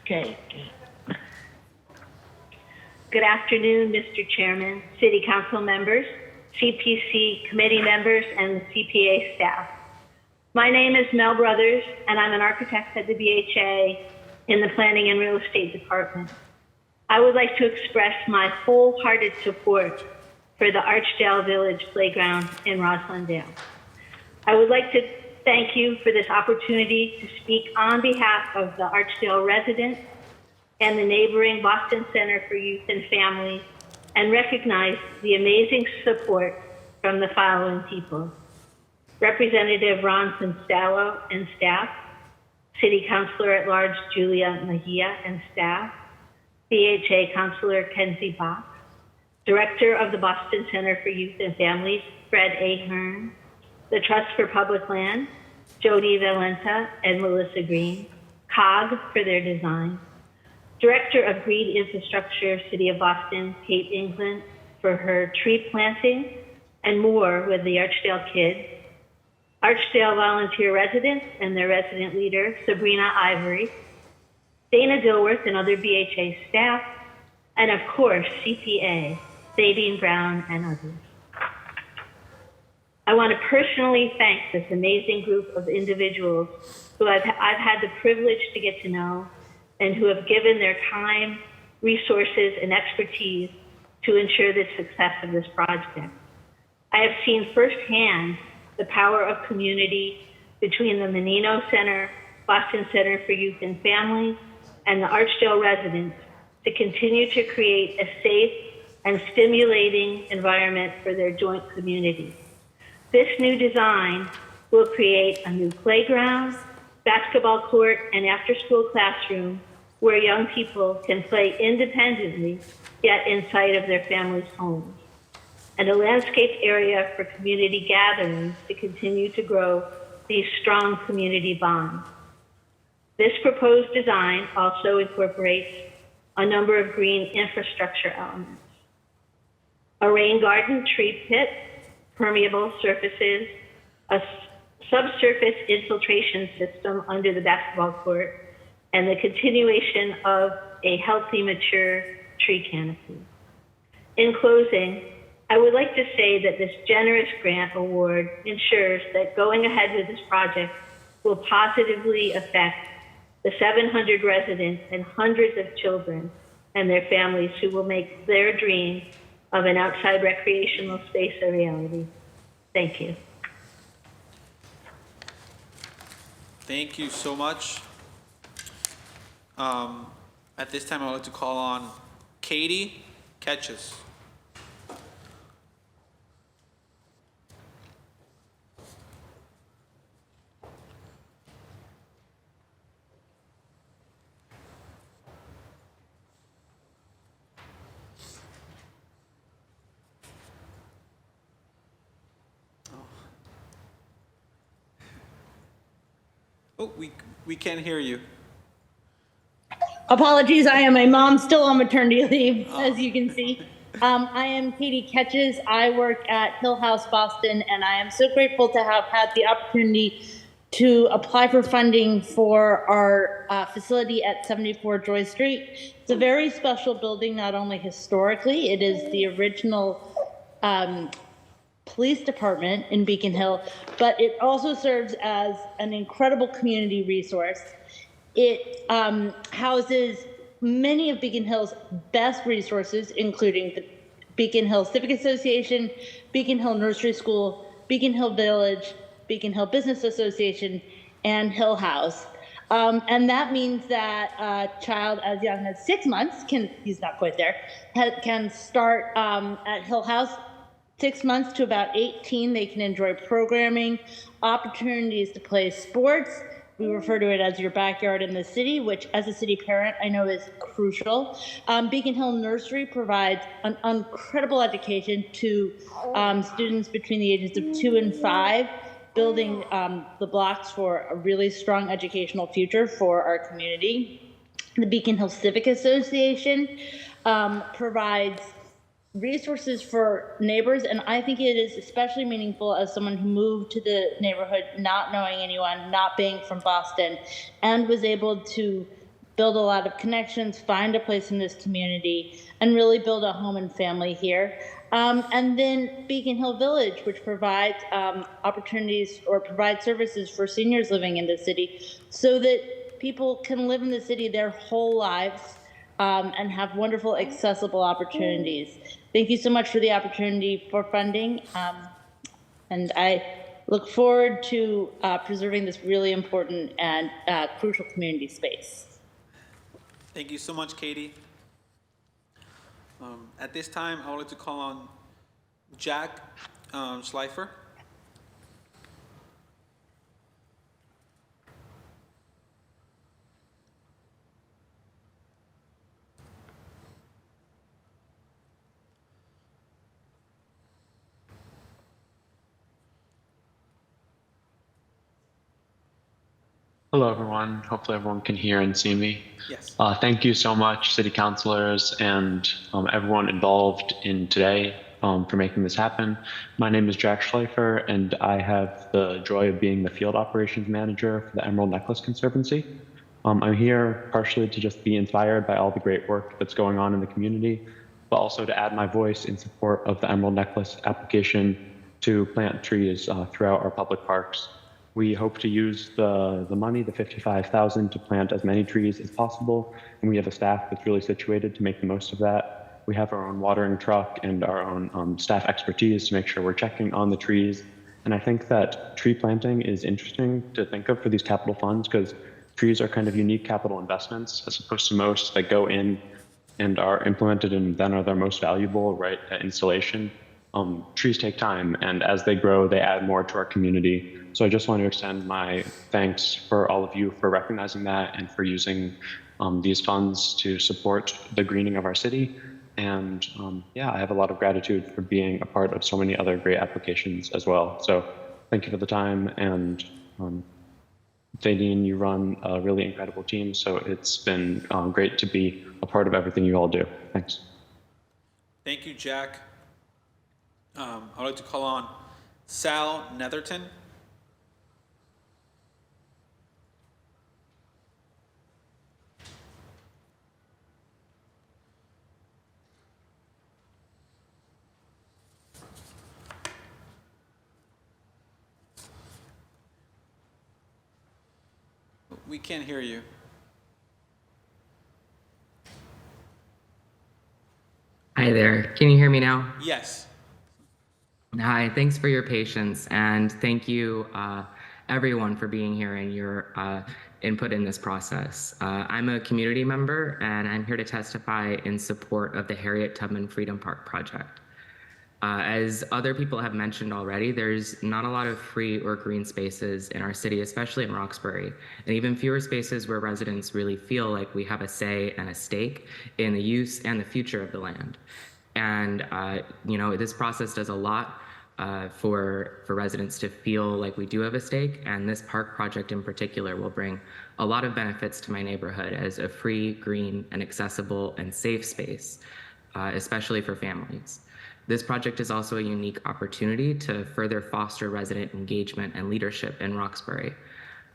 Okay. Good afternoon, Mr. Chairman, City Council members, CPC committee members, and the CPA staff. My name is Mel Brothers, and I'm an architect at the BHA in the Planning and Real Estate Department. I would like to express my wholehearted support for the Archdale Village Playground in Roslindale. I would like to thank you for this opportunity to speak on behalf of the Archdale residents and the neighboring Boston Center for Youth and Families, and recognize the amazing support from the following people: Representative Ron Stallo and staff, City Councilor at Large Julia Mejia and staff, BHA Councilor Kenzie Bach, Director of the Boston Center for Youth and Families, Fred A. Hearn, the Trust for Public Land, Jody Valenta and Melissa Green, COG for their design, Director of Green Infrastructure, City of Boston, Kate England, for her tree planting, and more with the Archdale Kids, Archdale volunteer residents and their resident leader, Sabrina Ivory, Dana Dilworth and other BHA staff, and of course, CPA, Sadine Brown and others. I want to personally thank this amazing group of individuals who I've had the privilege to get to know and who have given their time, resources, and expertise to ensure the success of this project. I have seen firsthand the power of community between the Menino Center, Boston Center for Youth and Family, and the Archdale residents to continue to create a safe and stimulating environment for their joint community. This new design will create a new playground, basketball court, and after-school classroom where young people can play independently, yet in sight of their families' homes, and a landscaped area for community gatherings to continue to grow these strong community bonds. This proposed design also incorporates a number of green infrastructure elements. A rain garden tree pit, permeable surfaces, a subsurface infiltration system under the basketball court, and the continuation of a healthy, mature tree canopy. In closing, I would like to say that this generous grant award ensures that going ahead with this project will positively affect the 700 residents and hundreds of children and their families who will make their dream of an outside recreational space a reality. Thank you. Thank you so much. At this time, I would like to call on Katie Ketches. Oh, we can't hear you. Apologies, I am a mom still on maternity leave, as you can see. I am Katie Ketches. I work at Hill House Boston, and I am so grateful to have had the opportunity to apply for funding for our facility at 74 Joy Street. It's a very special building, not only historically, it is the original police department in Beacon Hill, but it also serves as an incredible community resource. It houses many of Beacon Hill's best resources, including the Beacon Hill Civic Association, Beacon Hill Nursery School, Beacon Hill Village, Beacon Hill Business Association, and Hill House. And that means that a child as young as 6 months, he's not quite there, can start at Hill House. 6 months to about 18, they can enjoy programming, opportunities to play sports. We refer to it as your backyard in the city, which as a city parent, I know is crucial. Beacon Hill Nursery provides an incredible education to students between the ages of 2 and 5, building the blocks for a really strong educational future for our community. The Beacon Hill Civic Association provides resources for neighbors, and I think it is especially meaningful as someone who moved to the neighborhood not knowing anyone, not being from Boston, and was able to build a lot of connections, find a place in this community, and really build a home and family here. And then Beacon Hill Village, which provides opportunities or provides services for seniors living in the city so that people can live in the city their whole lives and have wonderful accessible opportunities. Thank you so much for the opportunity for funding. And I look forward to preserving this really important and crucial community space. Thank you so much, Katie. At this time, I would like to call on Jack Schleifer. Hello, everyone. Hopefully everyone can hear and see me. Yes. Thank you so much, city councilors and everyone involved in today for making this happen. My name is Jack Schleifer, and I have the joy of being the field operations manager for the Emerald Necklace Conservancy. I'm here partially to just be inspired by all the great work that's going on in the community, but also to add my voice in support of the Emerald Necklace application to plant trees throughout our public parks. We hope to use the money, the $55,000, to plant as many trees as possible, and we have a staff that's really situated to make the most of that. We have our own watering truck and our own staff expertise to make sure we're checking on the trees. And I think that tree planting is interesting to think of for these capital funds because trees are kind of unique capital investments as opposed to most that go in and are implemented and then are their most valuable right at installation. Trees take time, and as they grow, they add more to our community. So I just want to extend my thanks for all of you for recognizing that and for using these funds to support the greening of our city. And yeah, I have a lot of gratitude for being a part of so many other great applications as well. So thank you for the time. And Zadine, you run a really incredible team. So it's been great to be a part of everything you all do. Thanks. Thank you, Jack. I'd like to call on Sal Netherton. We can't hear you. Hi there. Can you hear me now? Yes. Hi, thanks for your patience, and thank you everyone for being here and your input in this process. I'm a community member, and I'm here to testify in support of the Harriet Tubman Freedom Park project. As other people have mentioned already, there's not a lot of free or green spaces in our city, especially in Roxbury, and even fewer spaces where residents really feel like we have a say and a stake in the use and the future of the land. And you know, this process does a lot for residents to feel like we do have a stake, and this park project in particular will bring a lot of benefits to my neighborhood as a free, green, and accessible and safe space, especially for families. This project is also a unique opportunity to further foster resident engagement and leadership in Roxbury.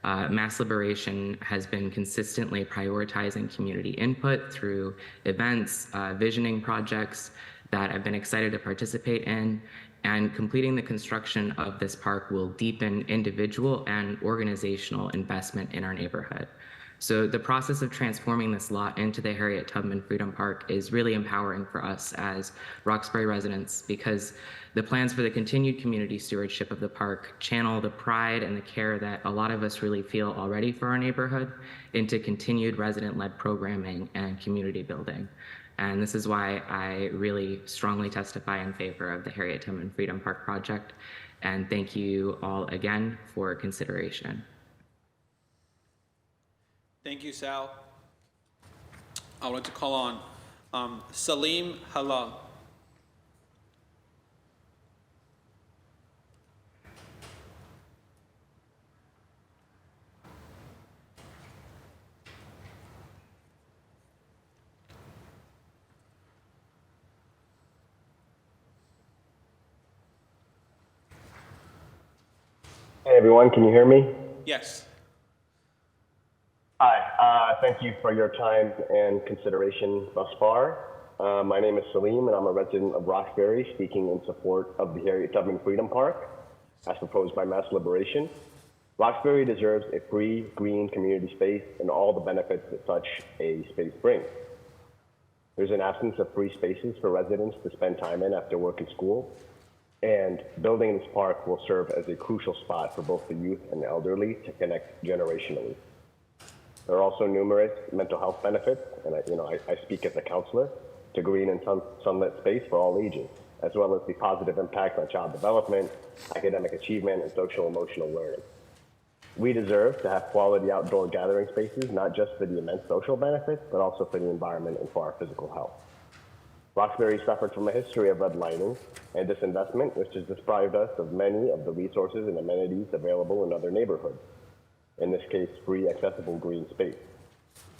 Mass Liberation has been consistently prioritizing community input through events, visioning projects that I've been excited to participate in, and completing the construction of this park will deepen individual and organizational investment in our neighborhood. So the process of transforming this lot into the Harriet Tubman Freedom Park is really empowering for us as Roxbury residents because the plans for the continued community stewardship of the park channel the pride and the care that a lot of us really feel already for our neighborhood into continued resident-led programming and community building. And this is why I really strongly testify in favor of the Harriet Tubman Freedom Park project. And thank you all again for consideration. Thank you, Sal. I would like to call on Salim Halal. Hey everyone, can you hear me? Yes. Hi, thank you for your time and consideration thus far. My name is Salim and I'm a resident of Roxbury speaking in support of the Harriet Tubman Freedom Park as proposed by Mass Liberation. Roxbury deserves a free, green community space and all the benefits that such a space brings. There's an absence of free spaces for residents to spend time in after work and school, and building this park will serve as a crucial spot for both the youth and the elderly to connect generationally. There are also numerous mental health benefits, and I speak as a counselor, to green and sunlit space for all ages, as well as the positive impact on child development, academic achievement, and social emotional learning. We deserve to have quality outdoor gathering spaces, not just for the immense social benefits, but also for the environment and for our physical health. Roxbury suffered from a history of redlining and disinvestment, which has deprived us of many of the resources and amenities available in other neighborhoods. In this case, free, accessible green space.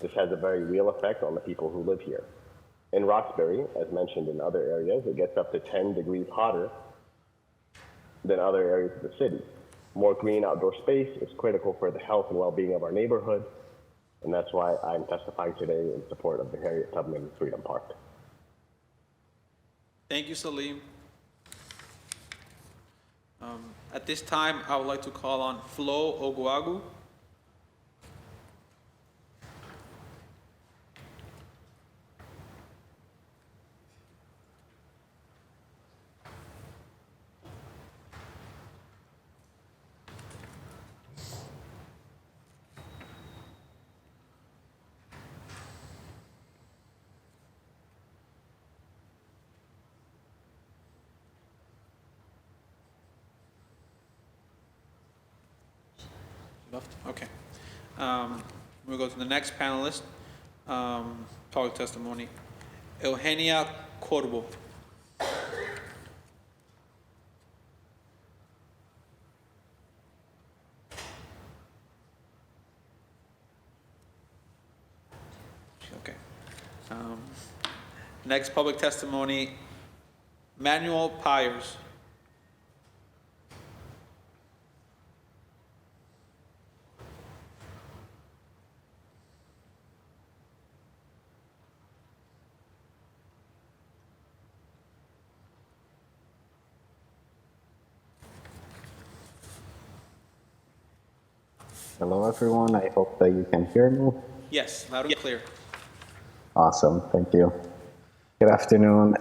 This has a very real effect on the people who live here. In Roxbury, as mentioned in other areas, it gets up to 10 degrees hotter than other areas of the city. More green outdoor space is critical for the health and well-being of our neighborhood, and that's why I'm testifying today in support of the Harriet Tubman Freedom Park. Thank you, Salim. At this time, I would like to call on Flo Oguagu. Left? Okay. We'll go to the next panelist, public testimony. Eugenia Corbo. Okay. Next public testimony, Manuel Pyers. Hello, everyone. I hope that you can hear me. Yes, loud and clear. Awesome. Thank you. Good afternoon.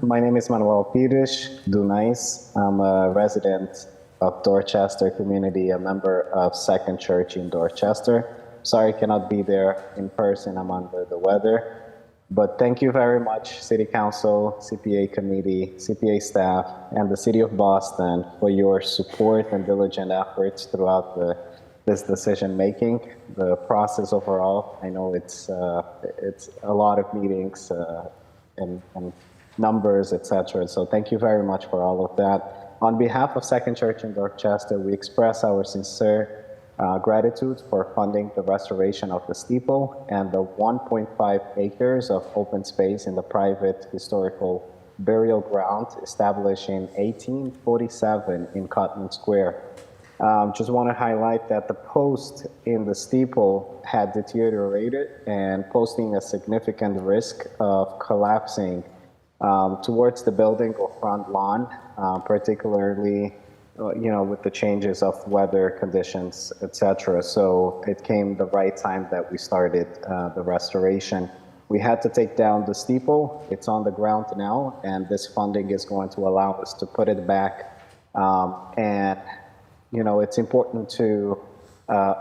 My name is Manuel Pires. Do nice. I'm a resident of Dorchester community, a member of Second Church in Dorchester. Sorry I cannot be there in person. I'm under the weather. But thank you very much, City Council, CPA Committee, CPA staff, and the City of Boston for your support and diligent efforts throughout this decision-making, the process overall. I know it's a lot of meetings and numbers, etc. So thank you very much for all of that. On behalf of Second Church in Dorchester, we express our sincere gratitude for funding the restoration of the steeple and the 1.5 acres of open space in the private historical burial ground established in 1847 in Cotman Square. Just want to highlight that the post in the steeple had deteriorated and posing a significant risk of collapsing towards the building or front lawn, particularly with the changes of weather conditions, etc. So it came the right time that we started the restoration. We had to take down the steeple. It's on the ground now, and this funding is going to allow us to put it back. It's important to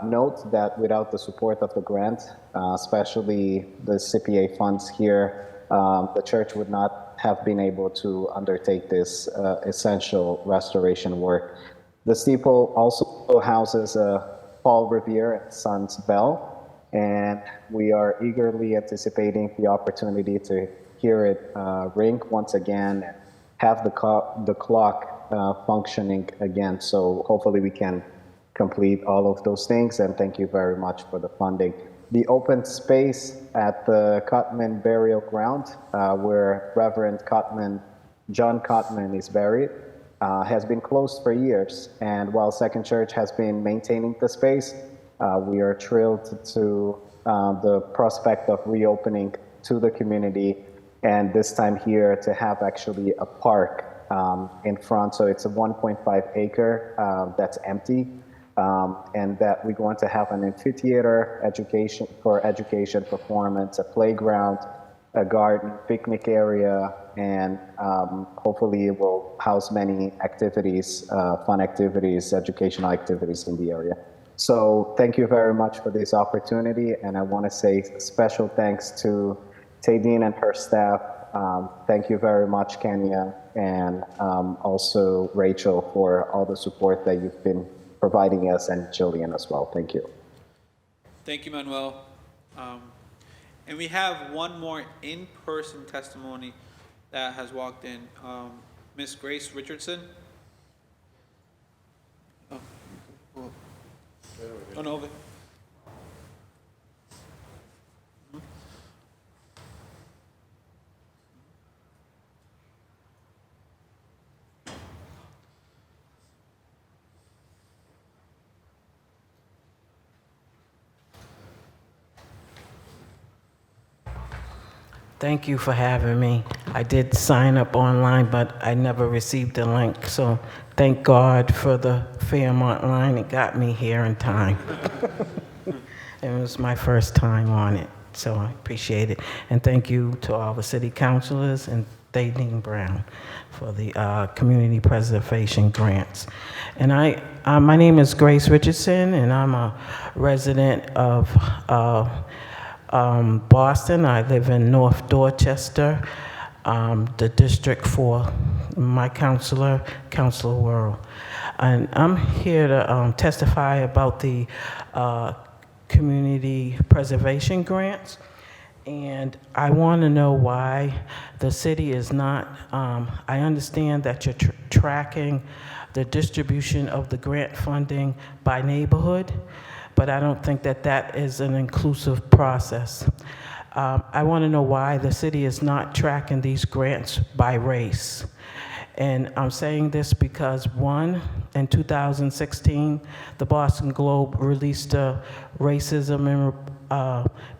note that without the support of the grant, especially the CPA funds here, the church would not have been able to undertake this essential restoration work. The steeple also houses a Paul Revere and Sons bell, and we are eagerly anticipating the opportunity to hear it ring once again and have the clock functioning again. So hopefully we can complete all of those things, and thank you very much for the funding. The open space at the Cotman burial ground, where Reverend John Cotman is buried, has been closed for years. And while Second Church has been maintaining the space, we are thrilled to the prospect of reopening to the community, and this time here to have actually a park in front. So it's a 1.5 acre that's empty, and that we're going to have an amphitheater, education, performance, a playground, a garden, picnic area, and hopefully it will house many activities, fun activities, educational activities in the area. So thank you very much for this opportunity, and I want to say special thanks to Tadine and her staff. Thank you very much, Kenya, and also Rachel, for all the support that you've been providing us, and Jillian as well. Thank you. Thank you, Manuel. And we have one more in-person testimony that has walked in. Miss Grace Richardson. Oh, no, over. Thank you for having me. I did sign up online, but I never received the link. So thank God for the Fairmont line. It got me here in time. It was my first time on it, so I appreciate it. And thank you to all the city councilors and Thaddean Brown for the community preservation grants. And my name is Grace Richardson, and I'm a resident of Boston. I live in North Dorchester, the District 4. My Councilor Worrell. And I'm here to testify about the community preservation grants. And I want to know why the city is not, I understand that you're tracking the distribution of the grant funding by neighborhood, but I don't think that that is an inclusive process. I want to know why the city is not tracking these grants by race. And I'm saying this because, one, in 2016, the Boston Globe released a racism in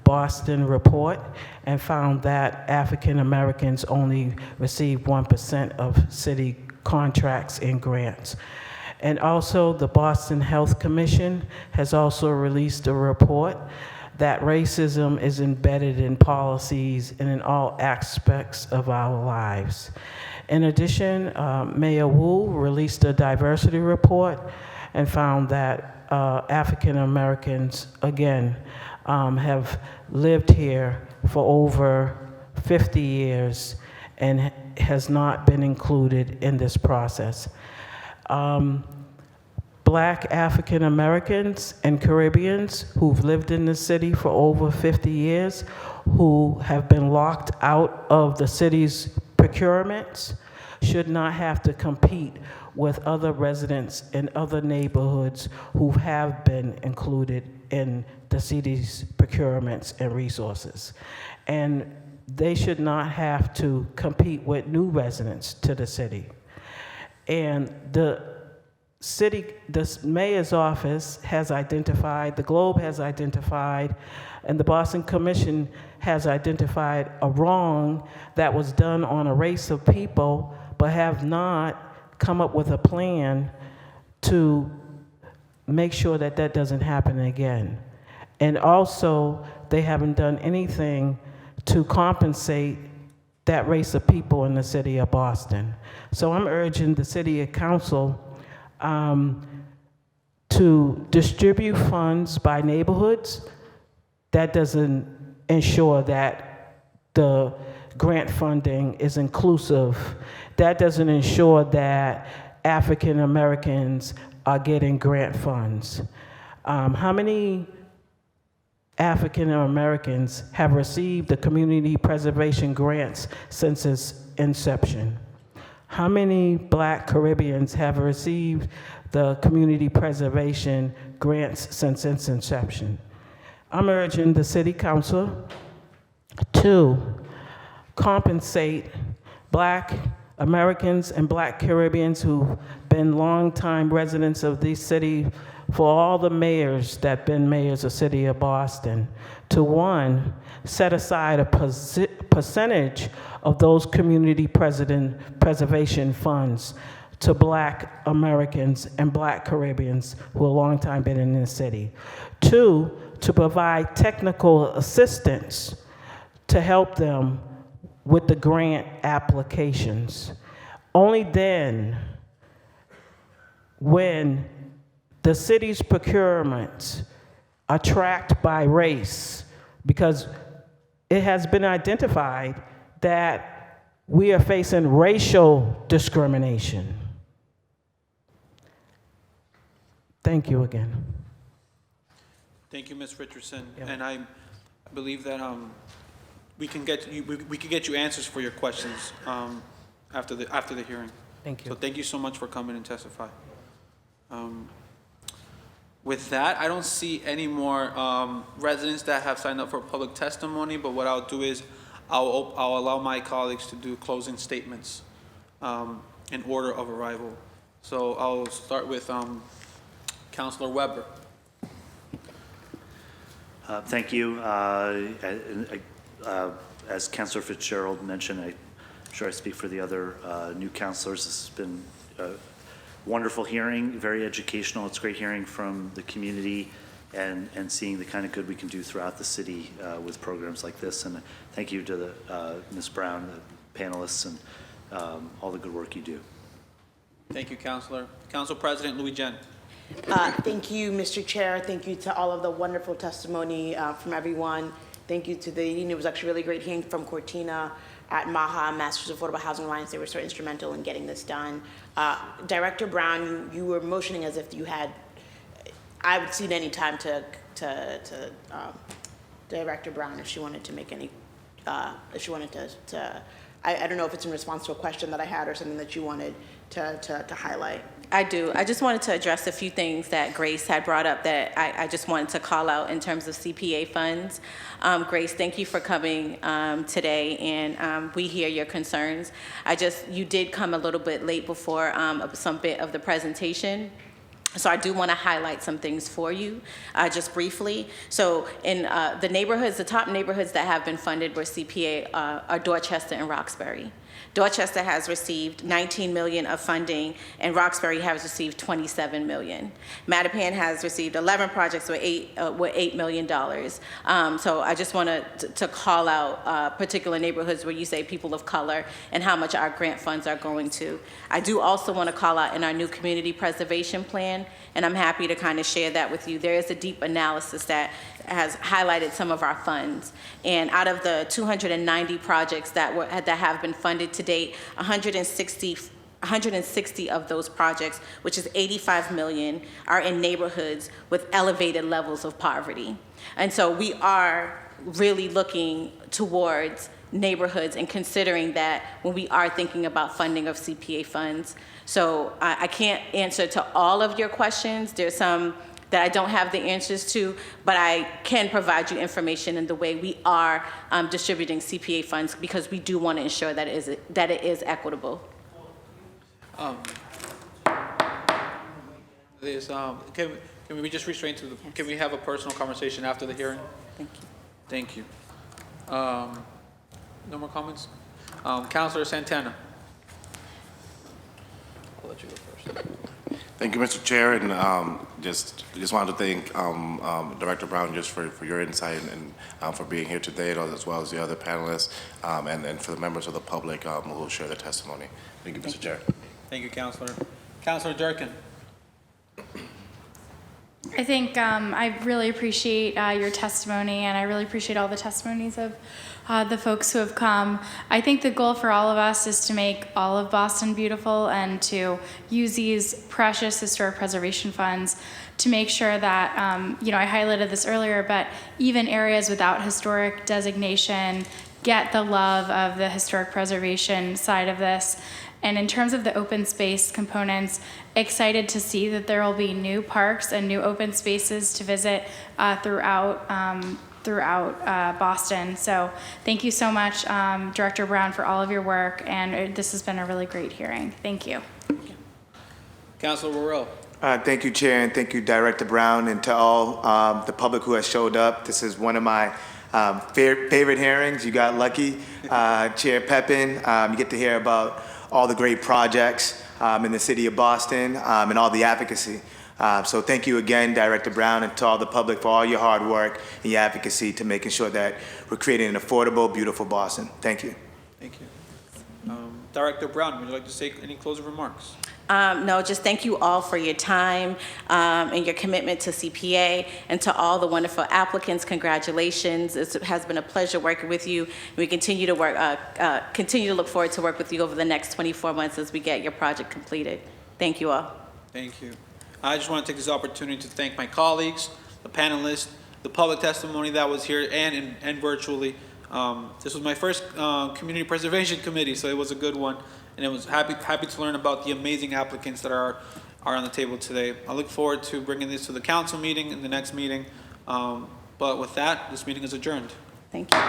Boston report and found that African Americans only receive 1% of city contracts and grants. And also, the Boston Health Commission has also released a report that racism is embedded in policies and in all aspects of our lives. In addition, Mayor Wu released a diversity report and found that African Americans, again, have lived here for over 50 years and has not been included in this process. Black African Americans and Caribbeans who've lived in the city for over 50 years, who have been locked out of the city's procurements, should not have to compete with other residents in other neighborhoods who have been included in the city's procurements and resources. And they should not have to compete with new residents to the city. And the mayor's office has identified, the Globe has identified, and the Boston Commission has identified a wrong that was done on a race of people, but have not come up with a plan to make sure that that doesn't happen again. And also, they haven't done anything to compensate that race of people in the city of Boston. So I'm urging the city council to distribute funds by neighborhoods. That doesn't ensure that the grant funding is inclusive. That doesn't ensure that African Americans are getting grant funds. How many African Americans have received the community preservation grants since its inception? How many Black Caribbeans have received the community preservation grants since its inception? I'm urging the city council to compensate Black Americans and Black Caribbeans who've been longtime residents of this city for all the mayors that have been mayors of the city of Boston, to one, set aside a percentage of those community preservation funds to Black Americans and Black Caribbeans who have long time been in the city. Two, to provide technical assistance to help them with the grant applications. Only then, when the city's procurements are tracked by race, because it has been identified that we are facing racial discrimination. Thank you again. Thank you, Ms. Richardson. Yeah. And I believe that we can get you answers for your questions after the hearing. Thank you. So thank you so much for coming and testify. With that, I don't see any more residents that have signed up for public testimony, but what I'll do is I'll allow my colleagues to do closing statements in order of arrival. So I'll start with Councilor Weber. Thank you. as Councilor Fitzgerald mentioned, I'm sure I speak for the other new councilors. This has been a wonderful hearing, very educational. It's great hearing from the community and seeing the kind of good we can do throughout the city with programs like this. And thank you to the Ms. Brown, the panelists, and all the good work you do. Thank you, Councilor. Council President Louis Jen. Thank you, Mr. Chair. Thank you to all of the wonderful testimony from everyone. Thank you to it was actually really great hearing from Cortina at MAHA, Masters Affordable Housing Alliance. They were so instrumental in getting this done. Director Brown, you were motioning as if you had, I would cede any time to Director Brown if she wanted to make any, if she wanted to I don't know if it's in response to a question that I had or something that you wanted to highlight. I do. I just wanted to address a few things that Grace had brought up that I just wanted to call out in terms of CPA funds. Grace, thank you for coming today, and we hear your concerns. You did come a little bit late before some bit of the presentation. So I do want to highlight some things for you, just briefly. So in the neighborhoods, the top neighborhoods that have been funded were CPA are Dorchester and Roxbury. Dorchester has received $19 million of funding, and Roxbury has received $27 million. Mattapan has received 11 projects with $8 million. So I just want to call out particular neighborhoods where you say people of color and how much our grant funds are going to. I do also want to call out in our new community preservation plan, and I'm happy to kind of share that with you. There is a deep analysis that has highlighted some of our funds. And out of the 290 projects that have been funded to date, 160 of those projects, which is 85 million, are in neighborhoods with elevated levels of poverty. And so we are really looking towards neighborhoods and considering that when we are thinking about funding of CPA funds. So I can't answer to all of your questions. There's some that I don't have the answers to, but I can provide you information in the way we are distributing CPA funds, because we do want to ensure that it is equitable. Can we just restrain to the, yes. Can we have a personal conversation after the hearing? Thank you. Thank you. No more comments? Councilor Santana. I'll let you go first. Thank you, Mr. Chair, and just wanted to thank Director Brown just for your insight and for being here today, as well as the other panelists, and for the members of the public who will share their testimony. Thank you, Mr. Chair. Thank you, Councilor. Councilor Durkin. I think I really appreciate your testimony, and I really appreciate all the testimonies of the folks who have come. I think the goal for all of us is to make all of Boston beautiful and to use these precious historic preservation funds to make sure that, I highlighted this earlier, but even areas without historic designation get the love of the historic preservation side of this. And in terms of the open space components, excited to see that there will be new parks and new open spaces to visit throughout Boston. So thank you so much, Director Brown, for all of your work, and this has been a really great hearing. Thank you. Councilor Worrell. Thank you, Chair, and thank you, Director Brown, and to all the public who has showed up. This is one of my favorite hearings. You got lucky. Chair Pepin, you get to hear about all the great projects in the city of Boston and all the advocacy. So thank you again, Director Brown, and to all the public for all your hard work and your advocacy to making sure that we're creating an affordable, beautiful Boston. Thank you. Thank you. Director Brown, would you like to say any closing remarks? No, just thank you all for your time and your commitment to CPA, and to all the wonderful applicants. Congratulations. It has been a pleasure working with you. We continue to look forward to work with you over the next 24 months as we get your project completed. Thank you all. Thank you. I just want to take this opportunity to thank my colleagues, the panelists, the public testimony that was here and virtually. This was my first Community Preservation Committee, so it was a good one. And it was happy to learn about the amazing applicants that are on the table today. I look forward to bringing this to the council meeting in the next meeting. But with that, this meeting is adjourned. Thank you.